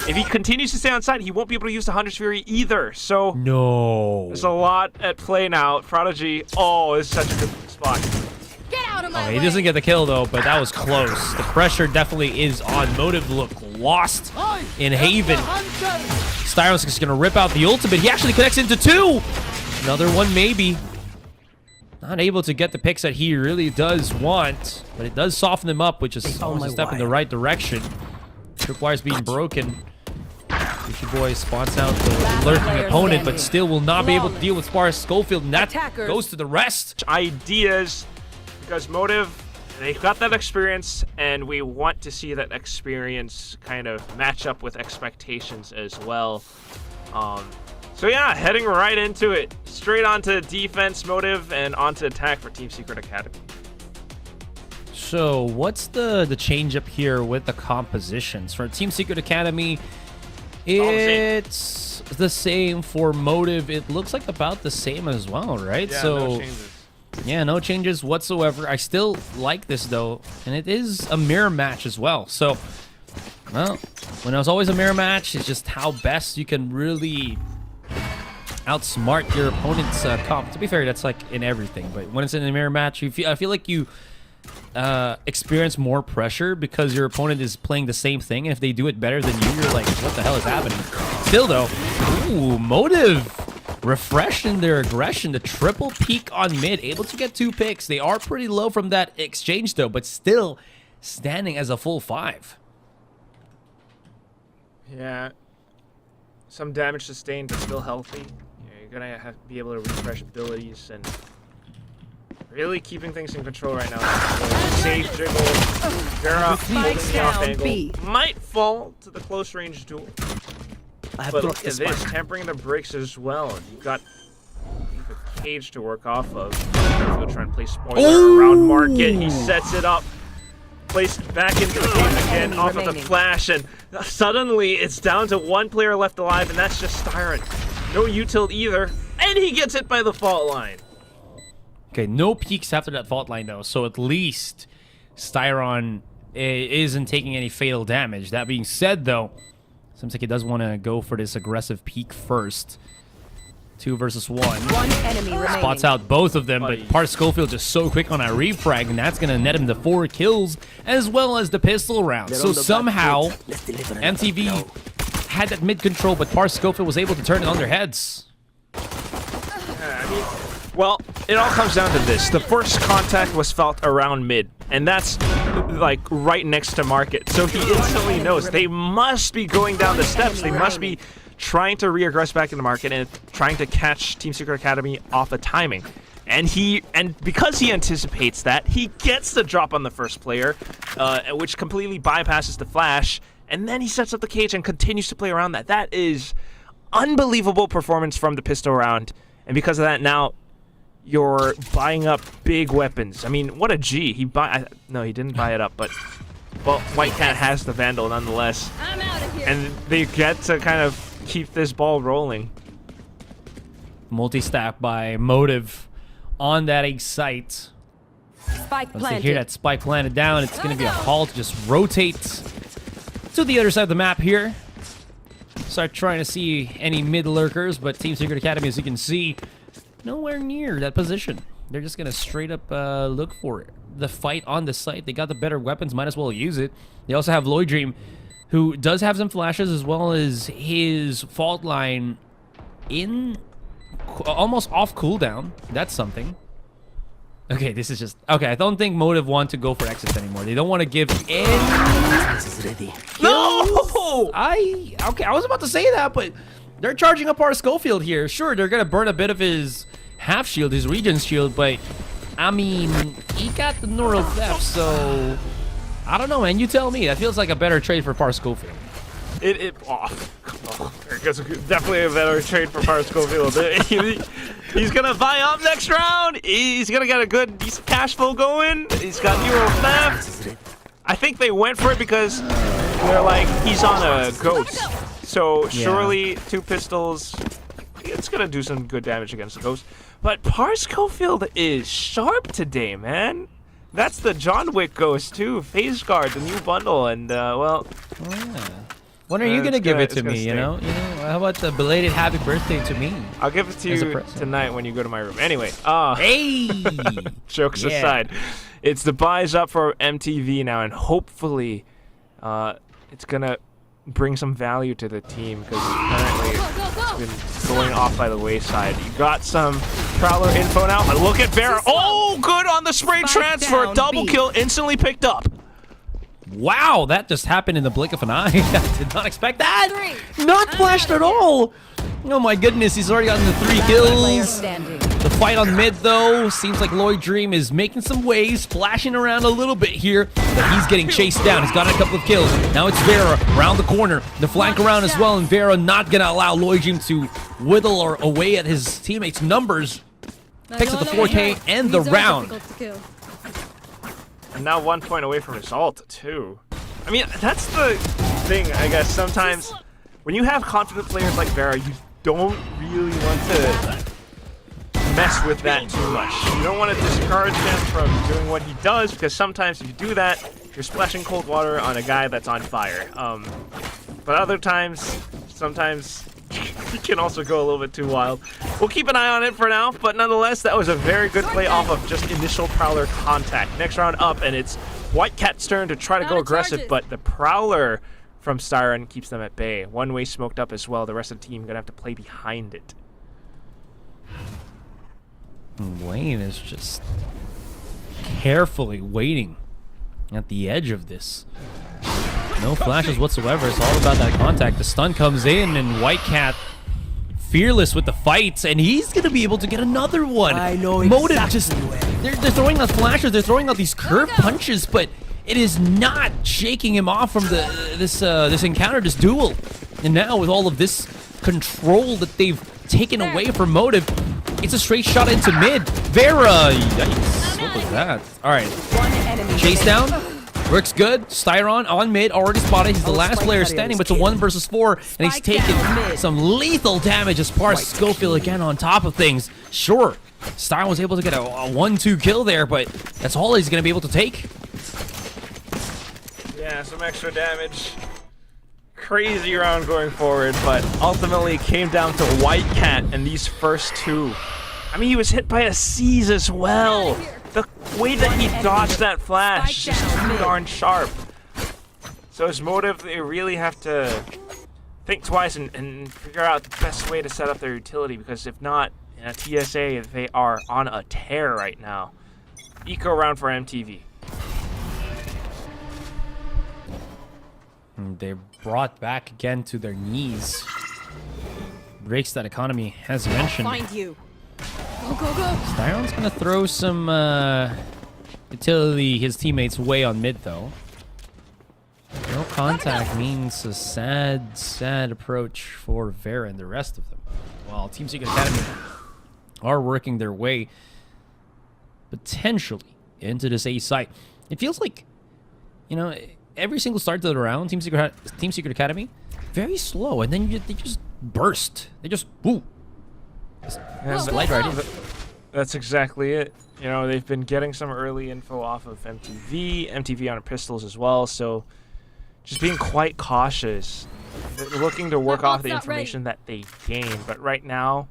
if he continues to stay on site, he won't be able to use the Hunter's Fury either. So there's a lot at play now. Prodigy, it's such a good spot. Get out of my way. He doesn't get the kill though, but that was close. The pressure definitely is on. Motive look lost in Haven. Styron's just gonna rip out the ultimate. He actually connects into 2. Another one maybe. Not able to get the picks that he really does want, but it does soften him up, which is almost a step in the right direction. Tripwire's being broken. Sushi Boy spots out the lurking opponent, but still will not be able to deal with Sparse Schofield, and that goes to the rest. Ideas, because Motive, they've got that experience, and we want to see that experience kind of match up with expectations as well. So yeah, heading right into it. Straight onto defense Motive and onto attack for Team Secret Academy. So what's the change up here with the compositions? For Team Secret Academy, it's the same. For Motive, it looks like about the same as well, right? Yeah, so no changes. Yeah, no changes whatsoever. I still like this though, and it is a mirror match as well. So, well, when it was always a mirror match, it's just how best you can really outsmart your opponent's comp. To be fair, that's like in everything, but when it's in a mirror match, I feel like you experience more pressure because your opponent is playing the same thing, and if they do it better than you, you're like, what the hell is happening? Still though, ooh, Motive refreshing their aggression. The triple peak on mid, able to get 2 picks. They are pretty low from that exchange though, but still standing as a full 5. Yeah. Some damage sustained, but still healthy. You're gonna have to be able to refresh abilities and really keeping things in control right now. Safe jiggle. Vera holding the off down, angle. B. Might fall to the close range duel. I have But dropped look the at this, spike. tempering the brakes as well. You got the cage to work off of. He'll try and play spoiler around Market. He sets it up. Placed back into the game again Enemy off of the remaining. flash, and suddenly it's down to one player left alive, and that's just Styron. No util either, and he gets hit by the fault line. Okay, no peeks after that fault line, though, so at least Styron isn't taking any fatal damage. That being said, though, seems like he does want to go for this aggressive peek first. 2 versus 1. One enemy remaining. Spots out both of them, Buddy. but Part Schofield just so quick on a refrag, and that's going to net him the 4 kills, as well as the pistol round. They're So on the back somehow, foot. Let's deliver another MTV blow. had that mid-control, but Part Schofield was able to turn it on their heads. Well, it all comes down to this. The first contact was felt around mid, and that's like right next to Market. So he instantly knows they must be going down the steps. They must be trying to re-aggress back in the Market and trying to catch Team Secret Academy off the timing. And because he anticipates that, he gets the drop on the first player, which completely bypasses the flash, and then he sets up the cage and continues to play around that. That is unbelievable performance from the pistol round, and because of that, now you're buying up big weapons. I mean, what a G. No, he didn't buy it up, but well, White Cat has the Vandal nonetheless, I'm out of here. and they get to kind of keep this ball rolling. Multi-stack by Motive on that site. Spike Once they planted. hear that spike planted down, it's going to be a call to just rotate to the other side of the map here. Start trying to see any mid lurkers, but Team Secret Academy, as you can see, nowhere near that position. They're just going to straight up look for it. The fight on the site. They got the better weapons, might as well use it. They also have Lloyd Dream, who does have some flashes, as well as his fault line in almost off cooldown. That's something. Okay, this is just... Okay, I don't think Motive want to go for exits anymore. They don't want to give any... This is ready. No! Okay, I was about to say that, but they're charging up our Schofield here. Sure, they're going to burn a bit of his half shield, his Regent's shield, but I mean, he got the neural theft, so I don't know, man. You tell me. That feels like a better trade for Par Schofield. Definitely a better trade for Par Schofield. He's gonna buy up next round. He's gonna get a good decent cash flow going. He's got neural theft. I think they went for it because they're like, he's on a ghost. So surely 2 pistols, it's gonna do some good damage against the ghost. But Par Schofield is sharp today, man. That's the John Wick ghost too. Phase Guard, the new bundle, and well. Yeah. When are you gonna it's give gonna- it to it's gonna me? You stink. know, how about the belated happy birthday to me? I'll give it to As a you present. tonight when you go to my room. Anyway, Hey, jokes Yeah. aside, it's the buys up for MTV now, and hopefully, it's gonna bring some value to the team because apparently it's been going off by the wayside. You got some Prowler info now, but look at Vera. Oh, good on the spray Spike transfer, down, double B. kill, instantly picked up. wow, that just happened in the blink of an eye. I did not expect that. Not flashed at all. Oh my goodness, he's already gotten the 3 Player kills. standing. The fight on mid, though, seems like Lloyd Dream is making some waves, splashing around a little bit here, but he's getting chased down. He's got a couple of kills. Now it's Vera around the corner, the flank around as well, and Vera not going to allow Lloyd Dream to whittle or away at his teammates' numbers. Picks up the 4K and the round. And now 1 point away from his ult, too. I mean, that's the thing, I guess. Sometimes when you have confident players like Vera, you don't really want to mess with that too much. You don't want to discourage him from doing what he does, because sometimes if you do that, you're splashing cold water on a guy that's on fire. But other times, sometimes he can also go a little bit too wild. We'll keep an eye on it for now, but nonetheless, that was a very good play off of just initial Prowler contact. Next round up, and it's White Cat's turn to try to go aggressive, but the Prowler from Styron keeps them at bay. One way smoked up as well. The rest of the team gonna have to play behind it. Wayne is just carefully waiting at the edge of this. No flashes whatsoever. It's all about that contact. The stun comes in, and White Cat fearless with the fights, and he's gonna be able to get another one. I know Motive exactly just where. they're throwing out flashes, they're throwing out these curved punches, but it is not shaking him off from this encounter, this duel. And now with all of this control that they've taken away from Motive, it's a straight shot into mid. Vera, yikes! What was that? All right, One enemy chase remaining. down. Works good. Styron on mid, already spotted. He's the last player standing, but it's a 1 versus 4, and he's Spike taking down mid. some lethal damage as far as Schofield again on top of things. Sure, Styron was able to get a 1-2 kill there, but that's all he's going to be able to take. Yeah, some extra damage. Crazy round going forward, but ultimately it came down to White Cat in these first two. I mean, he was hit by a seize as well. The way that he dodged that flash is just too darn sharp. So his motive, they really have to think twice and figure out the best way to set up their utility, because if not, in a TSA, they are on a tear right now. Eco round for MTV. They're brought back again to their knees. Breaks that economy, as mentioned. Find you. Go, go, go. Styron's gonna throw some utility his teammates' way on mid, though. No contact means a sad, sad approach for Vera and the rest of them. While Team Secret Academy are working their way potentially into this A site. It feels like, you know, every single start to the round, Team Secret Academy, very slow, and then they just burst. They just, woo. Slide right in. That's exactly it. You know, they've been getting some early info off of MTV on pistols as well, so just being quite cautious. They're looking to work off the information that they gain, but right now,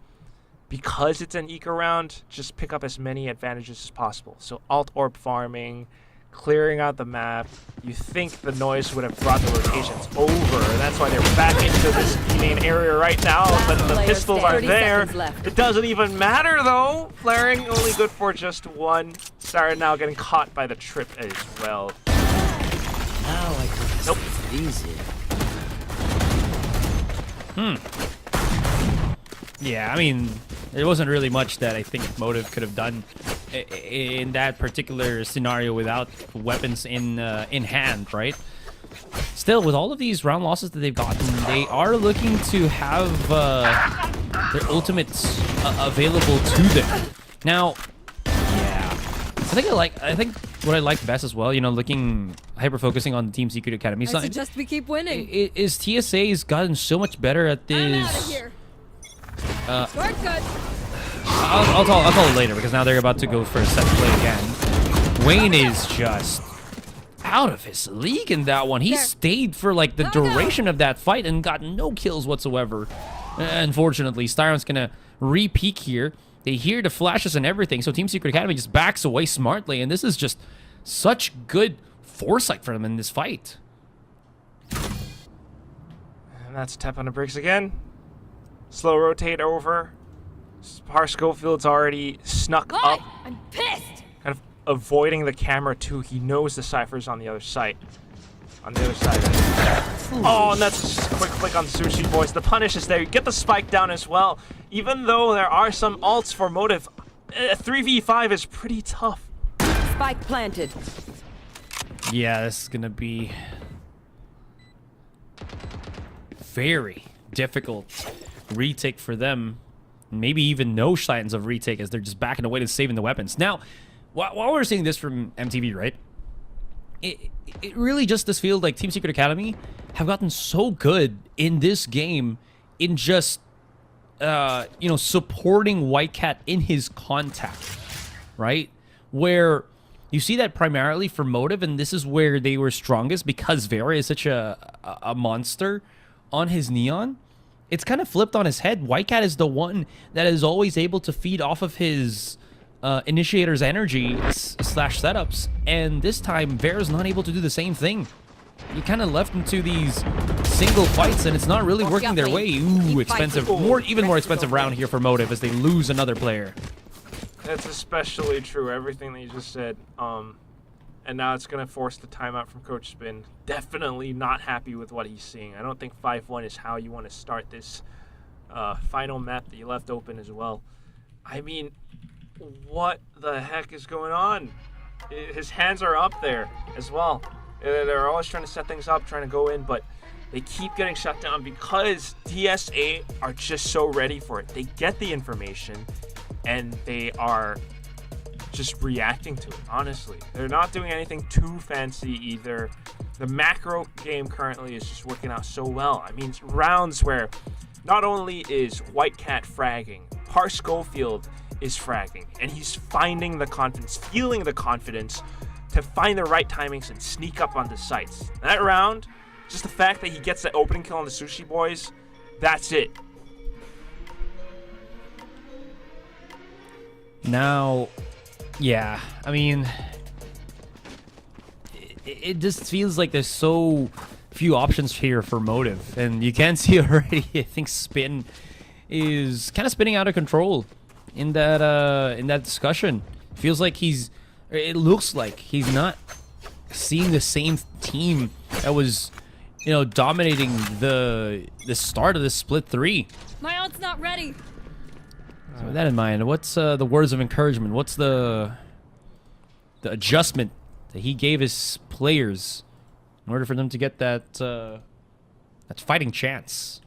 because it's an eco round, just pick up as many advantages as possible. So alt orb farming, clearing out the map. You think the noise would have brought the rotations over, and that's why they're back into this main area right now, but the player pistols are standing. 30 there. seconds left. It doesn't even matter though. Flaring only good for just one. Sarah now getting caught by the trip as well. Now I can Nope. easy. Yeah, I mean, there wasn't really much that I think Motive could have done in that particular scenario without weapons in hand, right? Still, with all of these round losses that they've gotten, they are looking to have their ultimates available to them. Now, yeah, I think what I like best as well, you know, looking hyper focusing on the Team Secret Academy I side, suggest we keep winning. is TSA's gotten so much better at I'm this. out of here. Shortcut. I'll call it later because now they're about to go for a set play again. Wayne is just out of his league in that one. He There. stayed for like the duration of that fight and got no kills whatsoever. Unfortunately, Styron's gonna re-peek here. They hear the flashes and everything, so Team Secret Academy just backs away smartly, and this is just such good foresight for them in this fight. And that's a tap on the brakes again. Slow rotate over. Schofield's already snuck up, I'm pissed. kind of avoiding the camera too. He knows the Cypher's on the other side. On the other side. Oh, and that's just a quick click on Sushi Boys. The punish is there. You get the spike down as well. Even though there are some ults for Motive, 3v5 is pretty tough. Spike planted. Yeah, this is gonna be very difficult retake for them. Maybe even no signs of retake as they're just backing away to saving the weapons. Now, while we're seeing this from MTV, right? It really just does feel like Team Secret Academy have gotten so good in this game in just, you know, supporting White Cat in his contact, right? Where you see that primarily for Motive, and this is where they were strongest because Vera is such a monster on his Neon. It's kind of flipped on his head. White Cat is the one that is always able to feed off of his initiator's energy slash setups, and this time Vera's not able to do the same thing. You kind of left into these single fights, and it's not really working their way. Ooh, expensive, even more expensive round here for Motive as they lose another player. That's especially true. Everything that you just said. and now it's going to force the timeout from Coach Spin. Definitely not happy with what he's seeing. I don't think 5-1 is how you want to start this final map that you left open as well. I mean, what the heck is going on? His hands are up there as well. They're always trying to set things up, trying to go in, but they keep getting shut down because TSA are just so ready for it. They get the information, and they are just reacting to it, honestly. They're not doing anything too fancy either. The macro game currently is just working out so well. I mean, rounds where not only is White Cat fragging, Par Schofield is fragging, and he's finding the confidence, feeling the confidence to find the right timings and sneak up on the sites. That round, just the fact that he gets the opening kill on the Sushi Boys, that's it. Now, yeah, I mean, it just feels like there's so few options here for Motive, and you can see already, I think Spin is kind of spinning out of control in that discussion. Feels like it looks like he's not seeing the same team that was, you know, dominating the start of the split 3. My ult's not ready. So with that in mind, what's the words of encouragement? What's the adjustment that he gave his players in order for them to get that fighting chance?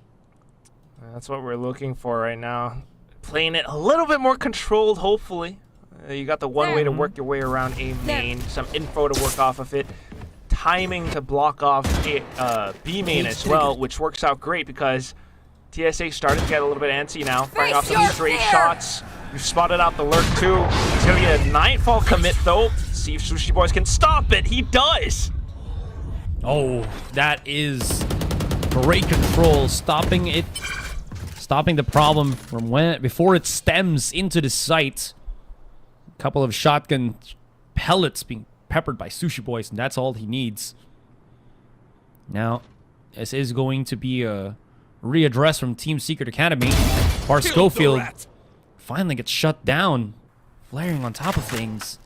That's what we're looking for right now. Playing it a little bit more controlled, hopefully. You got the one way to work your way around A main, some info to work off of it, timing to block off B main as well, which works out great because TSA started to get a little bit antsy now, firing off some straight shots. You've spotted out the lurk too. It's going to be a Nightfall commit though. See if Sushi Boys can stop it. He does! Oh, that is great control, stopping the problem from before it stems into the site. A couple of shotgun pellets being peppered by Sushi Boys, and that's all he needs. Now, this is going to be a readdress from Team Secret Academy. Par Schofield finally gets shut down, flaring on top of things.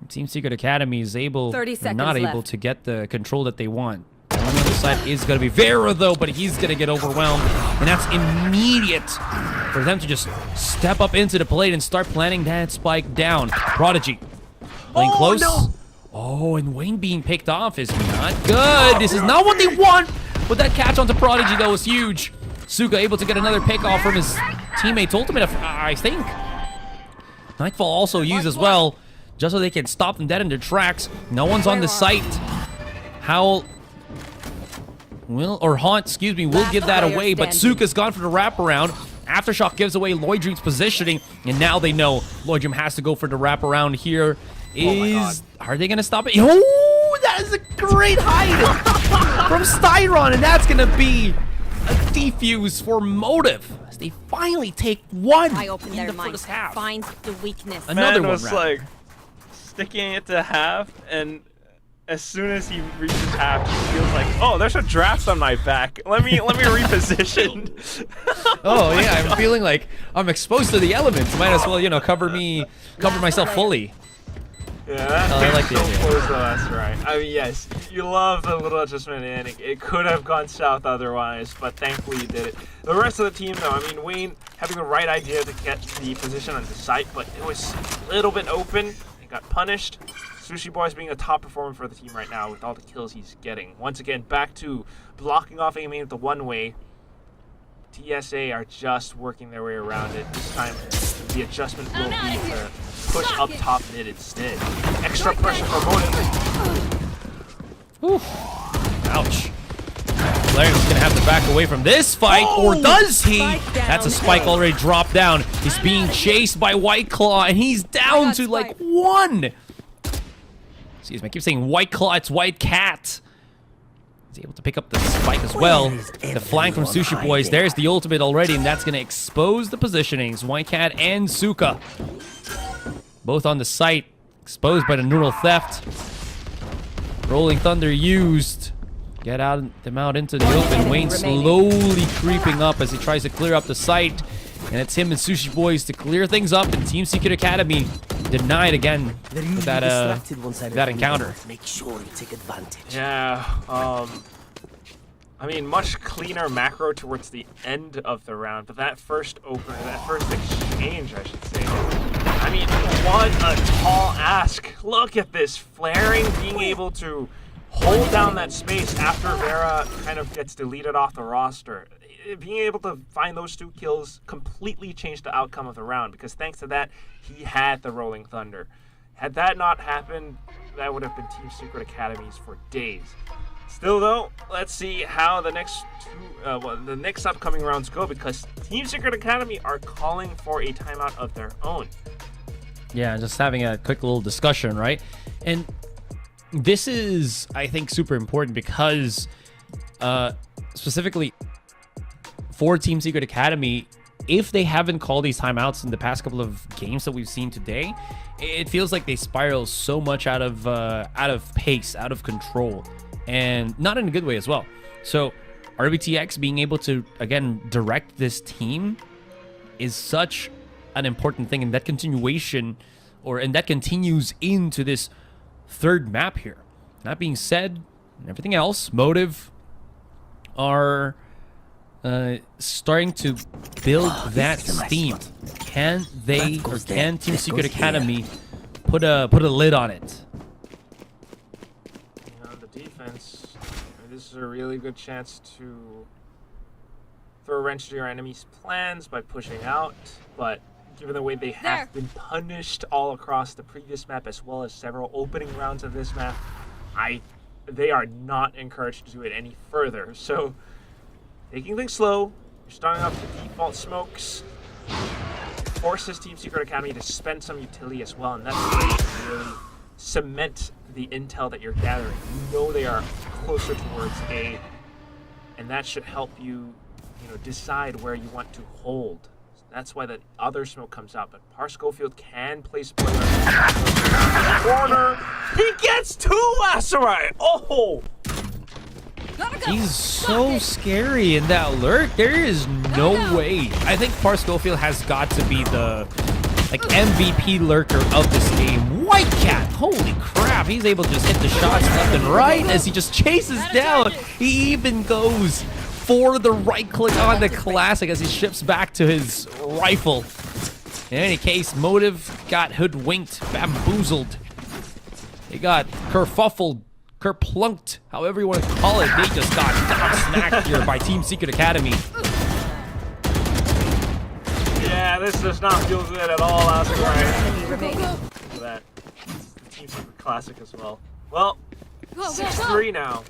Team Secret Academy is able, or not able, to get the control that they want. The one on the side is going to be Vera, though, but he's going to get overwhelmed. And that's immediate for them to just step up into the plate and start planting that spike down. Prodigy playing close. No. Oh, and Wayne being picked off is not good. This is not what they want. But that catch onto Prodigy, though, was huge. Suka able to get another pick off from his teammate's ultimate, I think. Nightfall also used as well, just so they can stop them dead in their tracks. No one's on the site. Howl Haunt, excuse me, will give that away, but Suka's gone for the wraparound. Aftershock gives away Lloyd Dream's positioning, and now they know Lloyd Dream has to go for the wraparound here. Are they going to stop it? Oh, that is a great hide from Styron, and that's going to be a defuse for Motive as they finally take one in the first half. Find the weakness. Another Man one was like sticking it to half, and as soon as he reaches half, he feels like, oh, there's a draft on my back. Let me reposition. Oh yeah, I'm feeling like I'm exposed to the elements. Might as well, you know, cover myself fully. Yeah, that I like the so idea. close though, that's right. I mean, yes, you love the little adjustment, and it could have gone south otherwise, but thankfully you did it. The rest of the team, though, I mean, Wayne having the right idea to get the position on the site, but it was a little bit open. He got punished. Sushi Boys being a top performer for the team right now with all the kills he's getting. Once again, back to blocking off A main with the one-way. TSA are just working their way around it. This time, the adjustment will be to push up top mid instead. Extra pressure for Motive. Ouch. Larry's gonna have to back away from this fight, or does he? That's a spike already dropped down. He's being chased by White Claw, and he's down to like 1. Excuse me, I keep saying White Claw, it's White Cat. He's able to pick up the spike as well. The flank from Sushi Boys. There's the ultimate already, and that's going to expose the positionings. White Cat and Suka. Both on the site. Exposed by the neural theft. Rolling Thunder used. Get them out into the open. Wayne slowly creeping up as he tries to clear up the site. And it's him and Sushi Boys to clear things up. And Team Secret Academy denied again They're with usually that distracted once I that reveal encounter. them. Make sure you take advantage. Yeah, I mean, much cleaner macro towards the end of the round, but that first exchange, I should say. I mean, what a tall ask. Look at this, flaring, being able to hold down that space after Vera kind of gets deleted off the roster. Being able to find those 2 kills completely changed the outcome of the round, because thanks to that, he had the Rolling Thunder. Had that not happened, that would have been Team Secret Academies for days. Still though, let's see how the next the next upcoming rounds go, because Team Secret Academy are calling for a timeout of their own. Yeah, just having a quick little discussion, right? And this is, I think, super important because specifically for Team Secret Academy, if they haven't called these timeouts in the past couple of games that we've seen today, it feels like they spiral so much out of pace, out of control, and not in a good way as well. So RBTX being able to, again, direct this team is such an important thing, and that continuation, and that continues into this third map here. That being said, everything else, Motive are starting to build that steam. Can they, or can Team Secret Academy put a lid on it? You know, the defense, this is a really good chance to throw a wrench to your enemy's plans by pushing out, but given the way they have been punished all across the previous map as well as several opening rounds of this map, they are not encouraged to do it any further. So taking things slow, you're starting off the default smokes, forces Team Secret Academy to spend some utility as well, and that's to really cement the intel that you're gathering. You know they are closer towards A, and that should help you, decide where you want to hold. So that's why the other smoke comes out, but Par Schofield can play spoiler in the corner. He gets 2 Lacerai! Oh! He's so scary in that lurk. There is no way. I think Par Schofield has got to be the MVP lurker of this game. White Cat, holy crap. He's able to just hit the shots left and right as he just chases down. He even goes for the right click on the classic as he shifts back to his rifle. In any case, Motive got hoodwinked, bamboozled. They got kerfuffled, kerplunked, however you want to call it. They just got smacked here by Team Secret Academy. Yeah, this does not feel good at all, Lacerai. Look at that. It's the Team Secret Classic as well. Well, 6-3 now.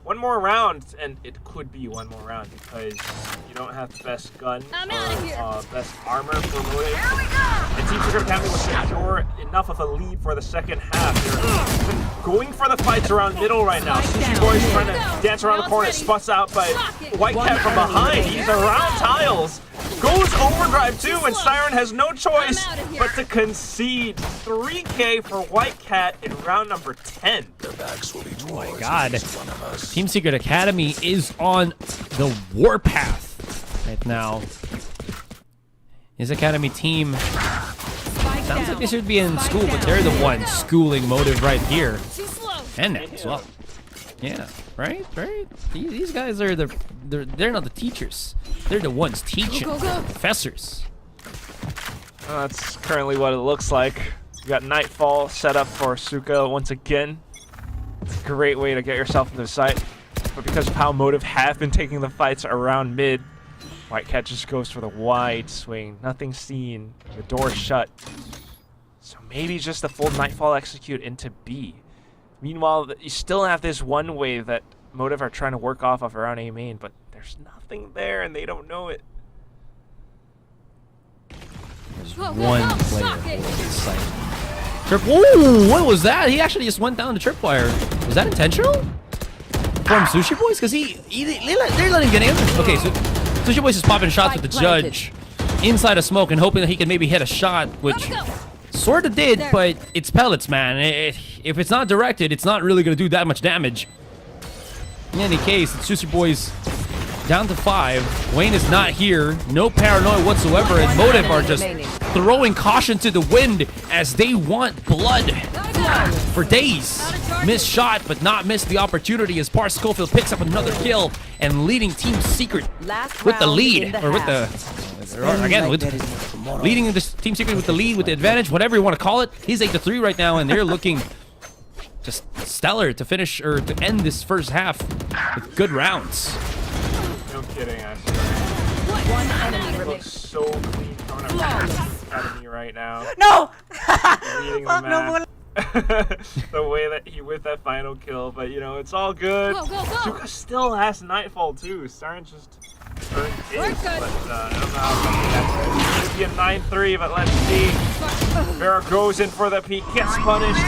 One more round, and it could be one more round because you don't have the best gun or best armor for Motive. And Team Secret Academy will secure enough of a lead for the second half. They're going for the fights around middle right now. Sushi Boy's trying to dance around the corner, spots out by White Cat from behind. He's around tiles. Goes overdrive too, and Siren has no choice but to concede 3K for White Cat in round number 10. Oh my god. Team Secret Academy is on the warpath right now. His academy team sounds like they should be in school, but they're the ones schooling Motive right here. And now as well. Yeah, right? These guys are they're not the teachers. They're the ones teaching. Professors. That's currently what it looks like. You got Nightfall set up for Suka once again. It's a great way to get yourself into the site. But because of how Motive have been taking the fights around mid, White Cat just goes for the wide swing. Nothing seen. The door shut. So maybe just a full Nightfall execute into B. Meanwhile, you still have this one wave that Motive are trying to work off of around A main, but there's nothing there and they don't know it. There's one player holding this site. Ooh, what was that? He actually just went down the tripwire. Was that intentional? From Sushi Boys? Because they're letting him get in. Okay, so Sushi Boys is popping shots with the judge inside of smoke and hoping that he can maybe hit a shot, which sort of did, but it's pellets, man. If it's not directed, it's not really going to do that much damage. In any case, it's Sushi Boys down to 5. Wayne is not here. No paranoia whatsoever. And Motive are just throwing caution to the wind as they want blood for days. Missed shot, but not missed the opportunity as Par Schofield picks up another kill and leading Team Secret with the lead. Or with the... Again, leading the Team Secret with the lead, with the advantage, whatever you want to call it. He's 8-3 right now, and they're looking just stellar to finish, or to end this first half with good rounds. No kidding, actually. One enemy It looks so clean coming out of me right now. No! Reading the map. The way that he with that final kill, but you know, it's all good. Go, go, go. Suka still has Nightfall too. Starting just earned his, We're good. but I don't know how it's gonna be a 9-3, but let's see. Vera goes in for the peek, gets punished,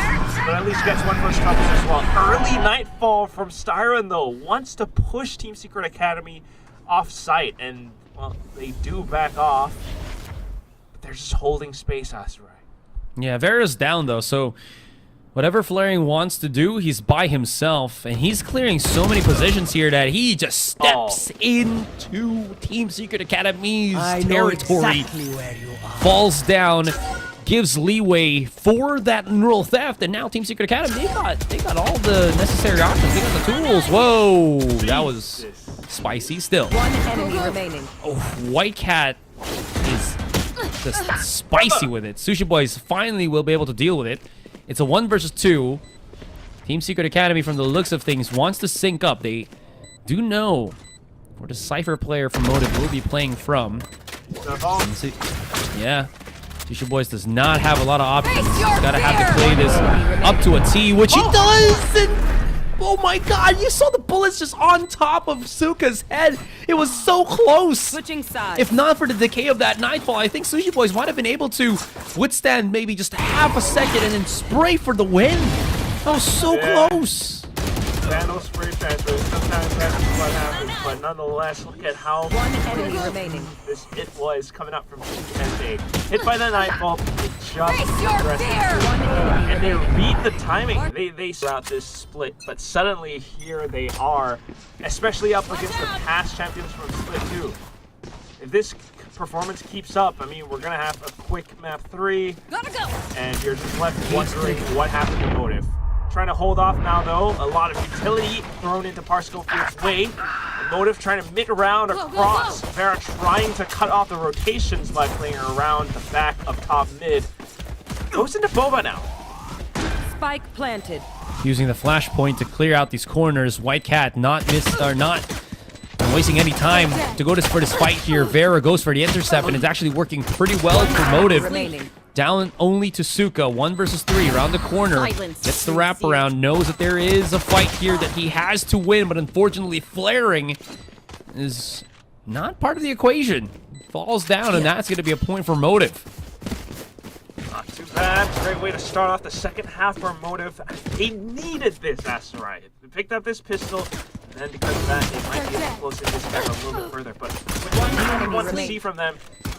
but at least gets one first coverage as well. Early Nightfall from Styron though, wants to push Team Secret Academy off site, and well, they do back off, but they're just holding space, Asteroid. Yeah, Vera's down though, so whatever Flaring wants to do, he's by himself, and he's clearing so many positions here that he just steps into Team Secret Academy's territory, exactly where you are. falls down, gives leeway for that neural theft, and now Team Secret Academy, they got all the necessary options, they got the tools. Whoa, that was spicy still. One enemy remaining. Oh, White Cat is just spicy with it. Sushi Boys finally will be able to deal with it. It's a 1 versus 2. Team Secret Academy, from the looks of things, wants to sync up. They do know where the Cypher player from Motive will be playing from. Yeah. Sushi Boys does not have a lot of options. He's gotta have to play this up to a T, which he does! And oh my god, you saw the bullets just on top of Suka's head. It was so close. Switching sides. If not for the decay of that Nightfall, I think Sushi Boys might have been able to withstand maybe just half a second and then spray for the win. That was so close. Vandal spray transfer. Sometimes that's what happens, but nonetheless, look at how One enemy remaining. this hit was coming up from TSA. Hit by the Nightfall, it just Face your progressed. fear! And they read the timing. They throughout this split, but suddenly here they are, especially up against the past champions from Split 2. If this performance keeps up, I mean, we're gonna have a quick map 3, Gotta go. and you're just left wondering what happened to Motive. Trying to hold off now, though. A lot of utility thrown into Par Schofield's way. And Motive trying to mid around across. Vera trying to cut off the rotations by playing around the back of top mid. Goes into Boba now. Spike planted. Using the flashpoint to clear out these corners. White Cat not wasting any time to go for this fight here. Vera goes for the intercept, and it's actually working pretty well for Motive. Remaining. Down only to Suka, 1 versus 3, around the corner, Silence. gets the wraparound, knows that there is a fight here that he has to win, but unfortunately Flaring is not part of the equation. Falls down, and that's going to be a point for Motive. Not too bad. Great way to start off the second half for Motive. They needed this, Asteroid. They picked up this pistol, and then because of that, they might be able to close this gap a little bit further. But what we want to see from them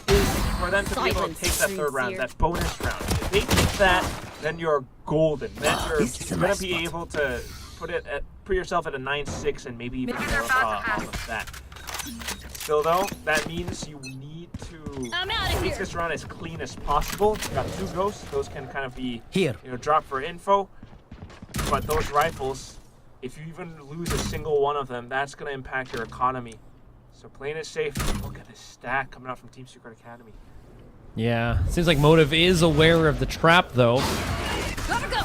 is for them to be able to take that third round, that bonus round. If they take that, then you're golden. Then you're going to be able to put yourself at a 9-6 and maybe even more off of that. Still though, that means you need to I'm out of make here. this round as clean as possible. You got 2 ghosts; those can kind of be Here. drop for info. But those rifles, if you even lose a single one of them, that's gonna impact your economy. So playing it safe. Look at this stack coming out from Team Secret Academy. Yeah, seems like Motive is aware of the trap, though. Gotta go.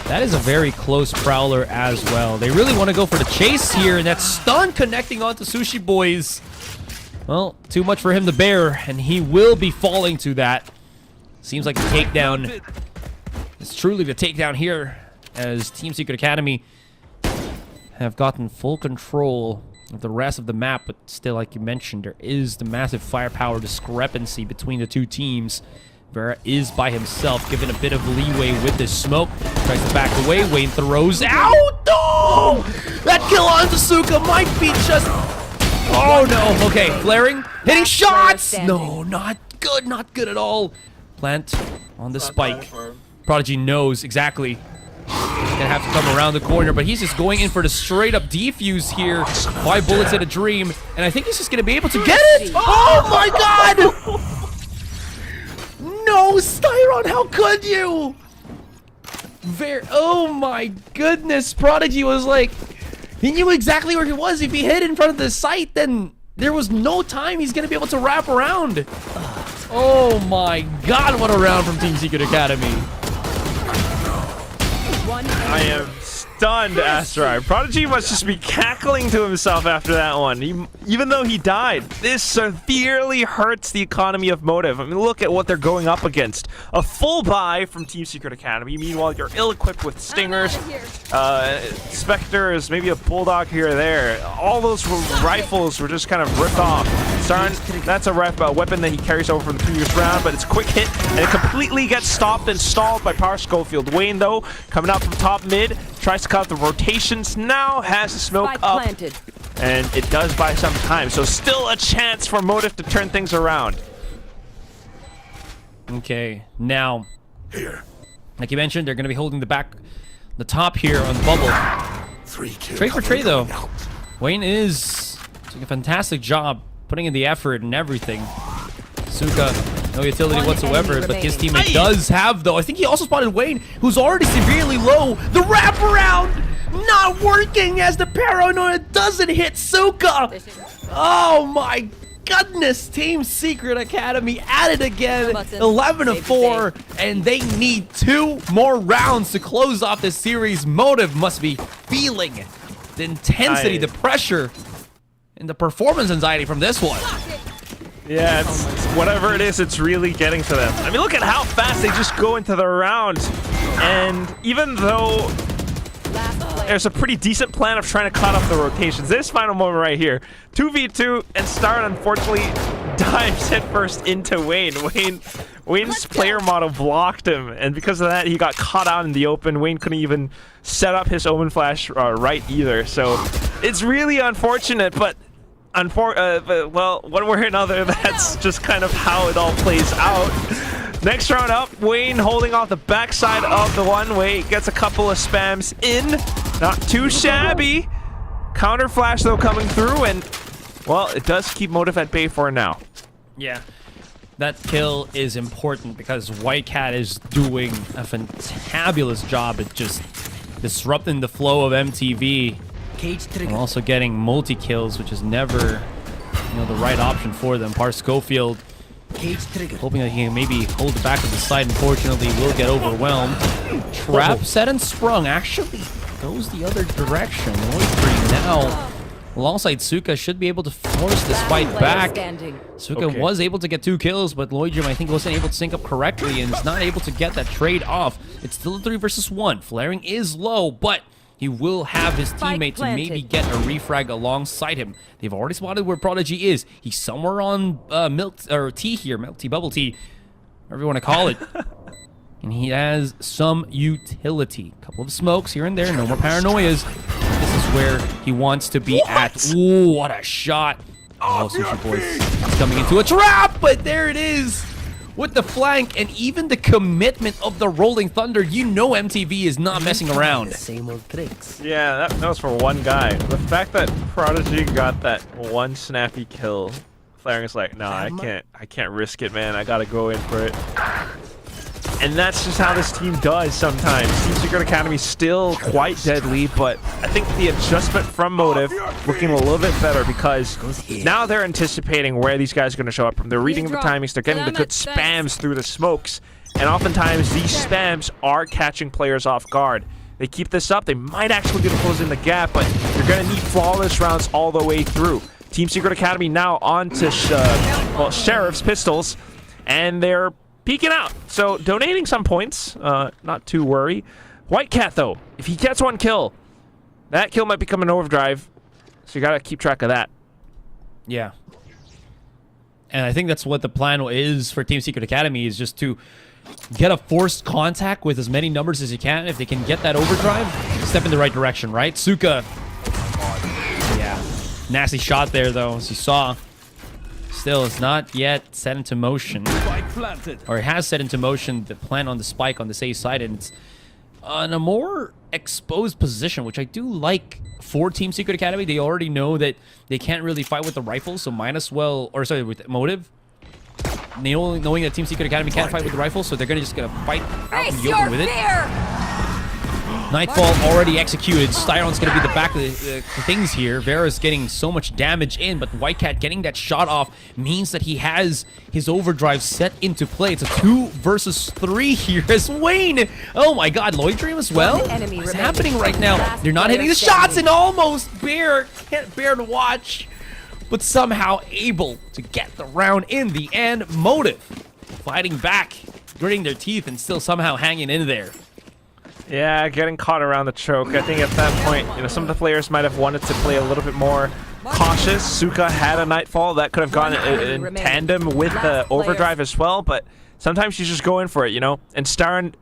That is a very close Prowler as well. They really want to go for the chase here, and that stun connecting onto Sushi Boys. Well, too much for him to bear, and he will be falling to that. Seems like the takedown is truly the takedown here, as Team Secret Academy have gotten full control of the rest of the map, but still, like you mentioned, there is the massive firepower discrepancy between the two teams. Vera is by himself, given a bit of leeway with this smoke. Tries to back away. Wayne throws out. No! That kill on Suka might be just... Oh, no. Okay, Flaring. Hitting shots! No, not good. Not good at all. Plant on the spike. Prodigy knows exactly Gonna have to come around the corner, but he's just going in for the straight up defuse here. 5 bullets in a dream, and I think he's just gonna be able to get it. Oh my god! No, Styron, how could you? Oh my goodness, Prodigy was like, he knew exactly where he was. If he hit in front of the site, then there was no time he's gonna be able to wrap around. Oh my god, what a round from Team Secret Academy. I am stunned, Asteroid. Prodigy must just be cackling to himself after that one. Even though he died, this severely hurts the economy of Motive. I mean, look at what they're going up against. A full buy from Team Secret Academy. Meanwhile, you're ill-equipped with Stingers, Spectres, maybe a Bulldog here or there. All those rifles were just kind of ripped off. Starn, that's a weapon that he carries over from the previous round, but it's a quick hit, and it completely gets stopped and stalled by Power Schofield. Wayne, though, coming out from top mid, tries to cut the rotations, now has the smoke Spike up, planted. and it does buy some time. So still a chance for Motive to turn things around. Okay, now, Here. like you mentioned, they're going to be holding the top here on the bubble. 3 kill. Trade for cover trade, though. going out. Wayne is doing a fantastic job putting in the effort and everything. Suka, no utility One whatsoever, enemy but his remaining. teammate does have, though. I think he also spotted Wayne, who's already severely low. The wraparound not working as the paranoia doesn't hit Suka. Oh my goodness, Team Secret Academy at it again. 11-4, and they need 2 more rounds to close off this series. Motive must be feeling the intensity, the pressure, and the performance anxiety from this one. Yeah, it's whatever it is, it's really getting to them. I mean, look at how fast they just go into the round. And even though there's a pretty decent plan of trying to cut off the rotations, this final moment right here, 2v2, and Starn unfortunately dives headfirst into Wayne. Wayne's player model blocked him, and because of that, he got caught out in the open. Wayne couldn't even set up his Omen Flash right either. So it's really unfortunate, but well, one way or another, that's just kind of how it all plays out. Next round up, Wayne holding off the backside of the one-way, gets a couple of spams in. Not too shabby. Counter flash, though, coming through, and, well, it does keep Motive at bay for now. Yeah, that kill is important because White Cat is doing a fantabulous job at just disrupting the flow of MTV. Cage And trigger. also getting multi-kills, which is never, the right option for them. Par Schofield Cage trigger. hoping that he can maybe hold the back of the side. Unfortunately, will get overwhelmed. Trap set and sprung actually goes the other direction. Loitering now alongside Suka should be able to force this fight Player back. standing. Suka Okay. was able to get 2 kills, but Loidrim, I think, wasn't able to sync up correctly and is not able to get that trade off. It's still a 3 versus 1. Flaring is low, but he will have his Spike teammate to maybe planted. get a refrag alongside him. They've already spotted where Prodigy is. He's somewhere on milk or tea here, milk tea, bubble tea, whatever you want to call it. And he has some utility. A couple of smokes here and there, no more paranoias. This is where he wants to be at. Ooh, what a shot. Oh, Sushi Boys is coming into a trap, but there it is. With the flank and even the commitment of the Rolling Thunder, you know MTV is not messing around. The same old tricks. Yeah, that was for one guy. The fact that Prodigy got that one snappy kill, Flaring's like, nah, I can't risk it, man. I gotta go in for it. And that's just how this team does sometimes. Team Secret Academy still quite deadly, but I think the adjustment from Motive looking a little bit better because now they're anticipating where these guys are going to show up from. They're reading the timings, they're getting the good spams through the smokes, and oftentimes these spams are catching players off guard. They keep this up, they might actually be able to close in the gap, but you're going to need flawless rounds all the way through. Team Secret Academy now on to Sheriff's Pistols, and they're peeking out. So donating some points, not too worry. White Cat, though, if he gets 1 kill, that kill might become an overdrive. So you got to keep track of that. Yeah. And I think that's what the plan is for Team Secret Academy, is just to get a forced contact with as many numbers as you can. If they can get that overdrive, step in the right direction, right? Suka. Yeah. Nasty shot there, though, as you saw. Still, it's not yet set into motion. Or it has set into motion the plan on the spike on the safe side, and it's in a more exposed position, which I do like for Team Secret Academy. They already know that they can't really fight with the rifles, so might as well, or sorry, with Motive. Knowing that Team Secret Academy can't fight with the rifles, so they're just gonna fight out in Face the your open with it. fear! Nightfall already executed. Styron's going to be the back of the things here. Vera's getting so much damage in, but Whitecat getting that shot off means that he has his overdrive set into play. It's a 2 versus 3 here as Wayne. Oh my god, Lloyd Dream as well? One enemy What's remaining. happening right now? Last They're not player hitting the standing. shots, and almost can't bear to watch, but somehow able to get the round in the end. Motive fighting back, gritting their teeth, and still somehow hanging in there. Yeah, getting caught around the choke. I think at that point, you know, some of the players might have wanted to play a little bit more cautious. Suka had a Nightfall that could have gone in tandem with the overdrive as well, but sometimes you just go in for it, you know? And Starin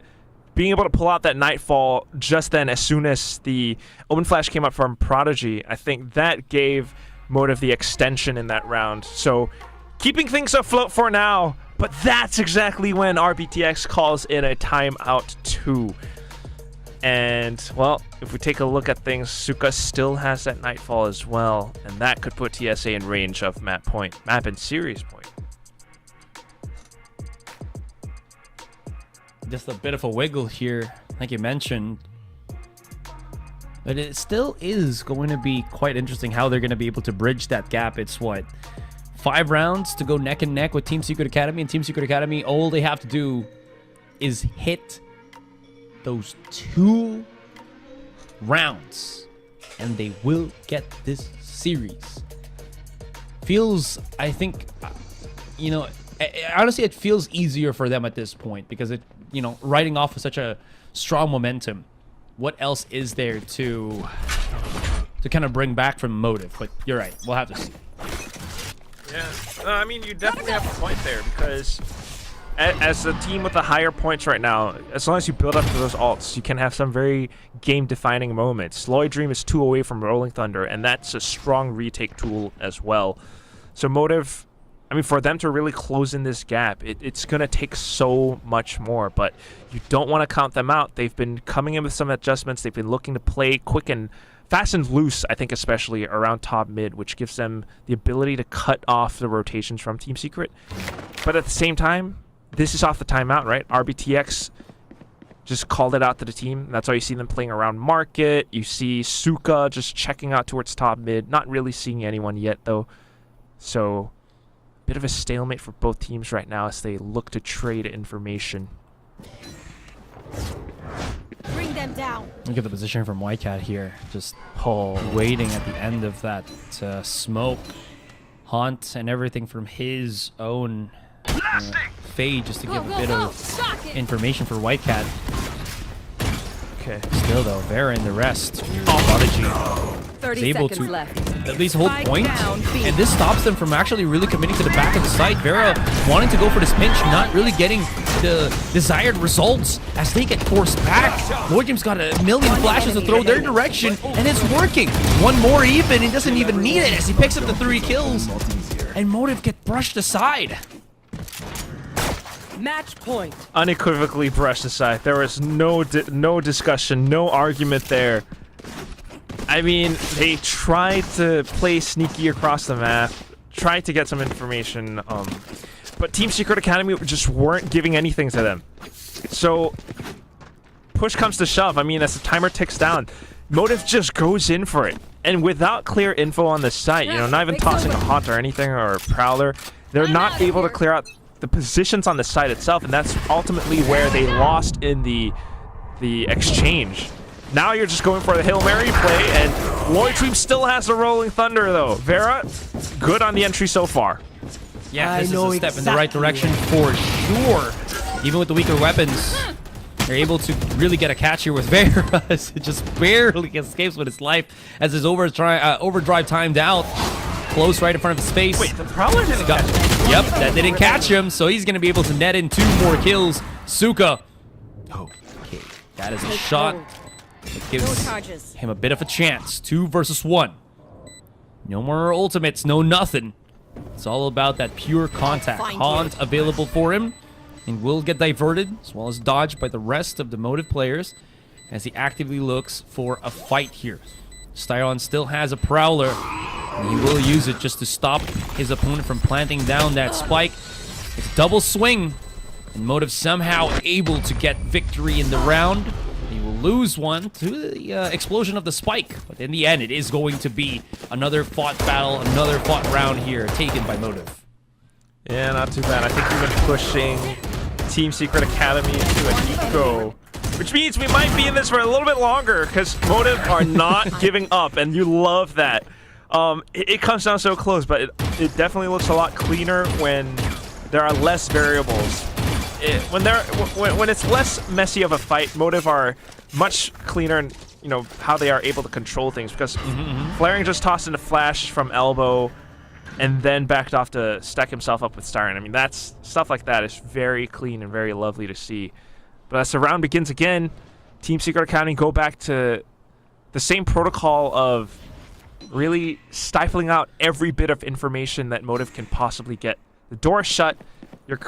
being able to pull out that Nightfall just then as soon as the Open Flash came up from Prodigy, I think that gave Motive the extension in that round. So keeping things afloat for now, but that's exactly when RBTX calls in a timeout 2. And, well, if we take a look at things, Suka still has that Nightfall as well, and that could put TSA in range of map and series point. Just a bit of a wiggle here, like you mentioned. But it still is going to be quite interesting how they're going to be able to bridge that gap. It's what, 5 rounds to go neck and neck with Team Secret Academy, and Team Secret Academy, all they have to do is hit those 2 rounds and they will get this series. Feels, I think, you know, honestly, it feels easier for them at this point because it, you know, riding off of such a strong momentum. What else is there to kind of bring back from Motive? But you're right, we'll have to see. Yeah, I mean, you definitely have a point there because as a team with the higher points right now, as long as you build up to those ults, you can have some very game-defining moments. Lloyd Dream is 2 away from Rolling Thunder, and that's a strong retake tool as well. So Motive, I mean, for them to really close in this gap, it's going to take so much more, but you don't want to count them out. They've been coming in with some adjustments. They've been looking to play quick and fast and loose, I think, especially around top mid, which gives them the ability to cut off the rotations from Team Secret. But at the same time, this is off the timeout, right? RBTX just called it out to the team. That's why you see them playing around market. You see Suka just checking out towards top mid. Not really seeing anyone yet, though. So, bit of a stalemate for both teams right now as they look to trade information. Bring them down. Look at the position from Whitecat here. Just waiting at the end of that smoke. Haunt and everything from his own fade just to give a bit of information for Whitecat. Okay. Still though, Vera and the rest. Prodigy 30 is able seconds to left. at least hold Spike point, down, B. and this stops them from actually really committing to the back of the site. Vera wanting to go for this pinch, not really getting the desired results as they get forced back. Lloyd Dream's got a million flashes to throw their direction, and it's working. One more even, he doesn't even need it as he picks up the 3 kills, and Motive get brushed aside. Match point. Unequivocally brushed aside. There was no discussion, no argument there. I mean, they tried to play sneaky across the map, tried to get some information, but Team Secret Academy just weren't giving anything to them. So, push comes to shove. I mean, as the timer ticks down, Motive just goes in for it. And without clear info on the site, you know, not even tossing a Haunt or anything or a Prowler, they're not able to clear out the positions on the site itself, and that's ultimately where they lost in the exchange. Now you're just going for the Hail Mary play, and Lloyd Dream still has the Rolling Thunder, though. Vera, good on the entry so far. Yeah, this is a step in the right direction for sure. Even with the weaker weapons, they're able to really get a catch here with Vera. It just barely escapes with his life as his overdrive timed out. Close right in front of his face. Wait, the Prowler didn't catch him. Yep, that didn't catch him, so he's going to be able to net in 2 more kills. Suka. Okay, that is a shot that gives him a bit of a chance. 2 versus 1. No more ultimates, no nothing. It's all about that pure contact. Haunt available for him and will get diverted as well as dodged by the rest of the Motive players. as he actively looks for a fight here. Styron still has a Prowler, and he will use it just to stop his opponent from planting down that spike. It's double swing, and Motive somehow able to get victory in the round. He will lose one to the explosion of the spike, but in the end, it is going to be another fought battle, another fought round here, taken by Motive. Yeah, not too bad. I think we've been pushing Team Secret Academy into an eco, which means we might be in this for a little bit longer because Motive are not giving up, and you love that. It comes down so close, but it definitely looks a lot cleaner when there are less variables. When it's less messy of a fight, Motive are much cleaner in how they are able to control things because Flaring just tossed in a flash from elbow and then backed off to stack himself up with Styron. I mean, that's stuff like that is very clean and very lovely to see. But as the round begins again, Team Secret Academy go back to the same protocol of really stifling out every bit of information that Motive can possibly get. The door is shut.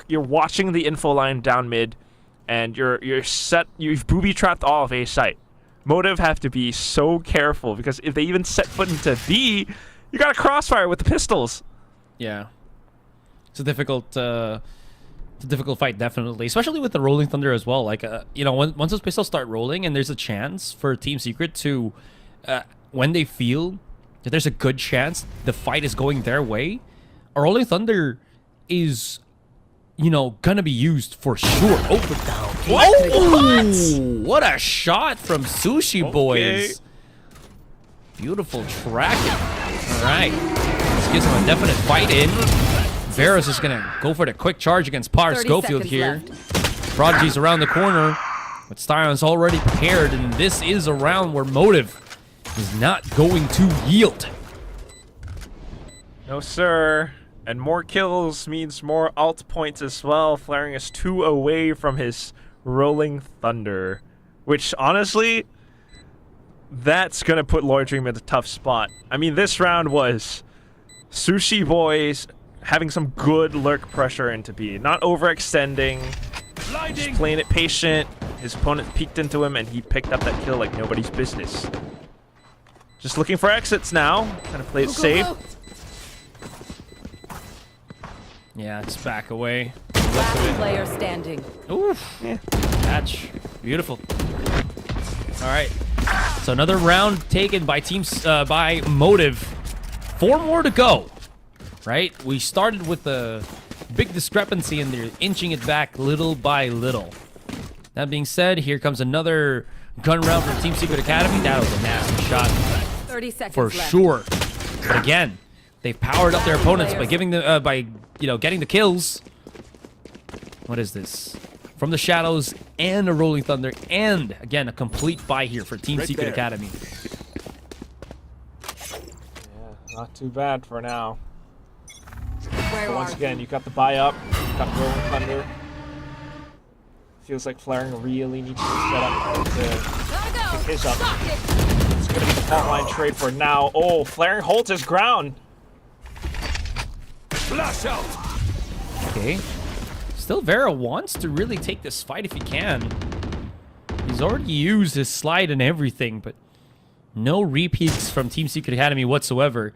You're watching the info line down mid, and you've booby trapped all of A site. Motive have to be so careful because if they even set foot into B, you got a crossfire with the pistols. Yeah, it's a difficult fight, definitely, especially with the Rolling Thunder as well. Like, once those pistols start rolling, and there's a chance for Team Secret to, when they feel that there's a good chance the fight is going their way, a Rolling Thunder is, gonna be used for sure. What a shot from Sushi Boys. Beautiful tracking. All right, this gives him a definite fight in. Varus is gonna go for the quick charge against Par Schofield here. Prodigy's around the corner, but Styron's already prepared, and this is a round where Motive is not going to yield. No, sir. And more kills means more alt points as well. Flaring is 2 away from his Rolling Thunder, which honestly, that's going to put Lloyd Dream in a tough spot. I mean, this round was Sushi Boys having some good lurk pressure into B. Not overextending, just playing it patient. His opponent peeked into him, and he picked up that kill like nobody's business. Just looking for exits now. Kind of play it safe. Yeah, it's back away. Last player standing. Oof. Yeah. Catch. Beautiful. All right. So another round taken by by Motive. 4 more to go. Right? We started with a big discrepancy and they're inching it back little by little. That being said, here comes another gun round from Team Secret Academy. That was a nasty shot. 30 seconds for left. sure. But again, they've powered up their opponents by giving the getting the kills. What is this? From the shadows and a Rolling Thunder, and again a complete buy here for Team Secret Academy. Yeah, not too bad for now. Where But once are again, you got the buy up, you got the Rolling Thunder. Feels like Flaring really needs to set up to pick his up. It's gonna be the fault line trade for now. Oh, Flaring holds his ground. Flash out! Okay. Still, Vera wants to really take this fight if he can. He's already used his slide and everything, but no repeats from Team Secret Academy whatsoever.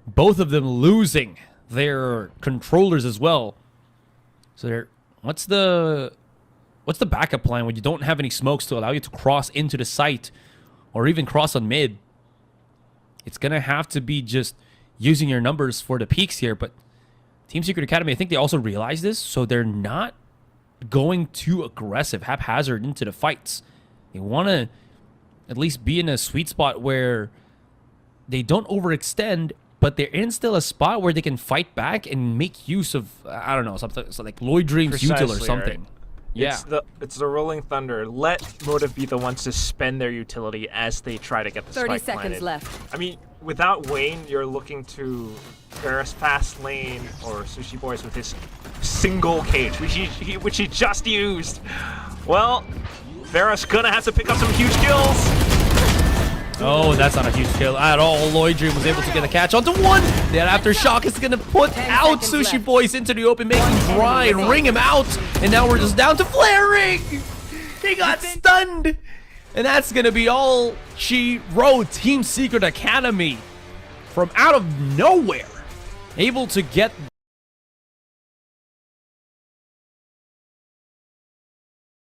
Both of them losing their controllers as well. So what's the backup plan when you don't have any smokes to allow you to cross into the site or even cross on mid? It's gonna have to be just using your numbers for the peaks here, but Team Secret Academy, I think they also realize this, so they're not going too aggressive, haphazard into the fights. They want to at least be in a sweet spot where they don't overextend, but they're in still a spot where they can fight back and make use of, I don't know, something so like Lloyd Dream's util or something. Right. Yeah. It's the Rolling Thunder. Let Motive be the ones to spend their utility as they try to get the 30 spike seconds planted. left. I mean, without Wayne, you're looking to Ferris fast lane or Sushi Boys with his single cage, which he just used. Well, Ferris gonna have to pick up some huge kills. Oh, that's not a huge kill at all. Lloyd Dream was able to get a catch onto one. That aftershock is going to put 10 out seconds Sushi left. Boys into the open, making dry and ring him out. And now we're just down to Flaring. He got stunned. And that's going to be all she wrote. Team Secret Academy from out of nowhere able to get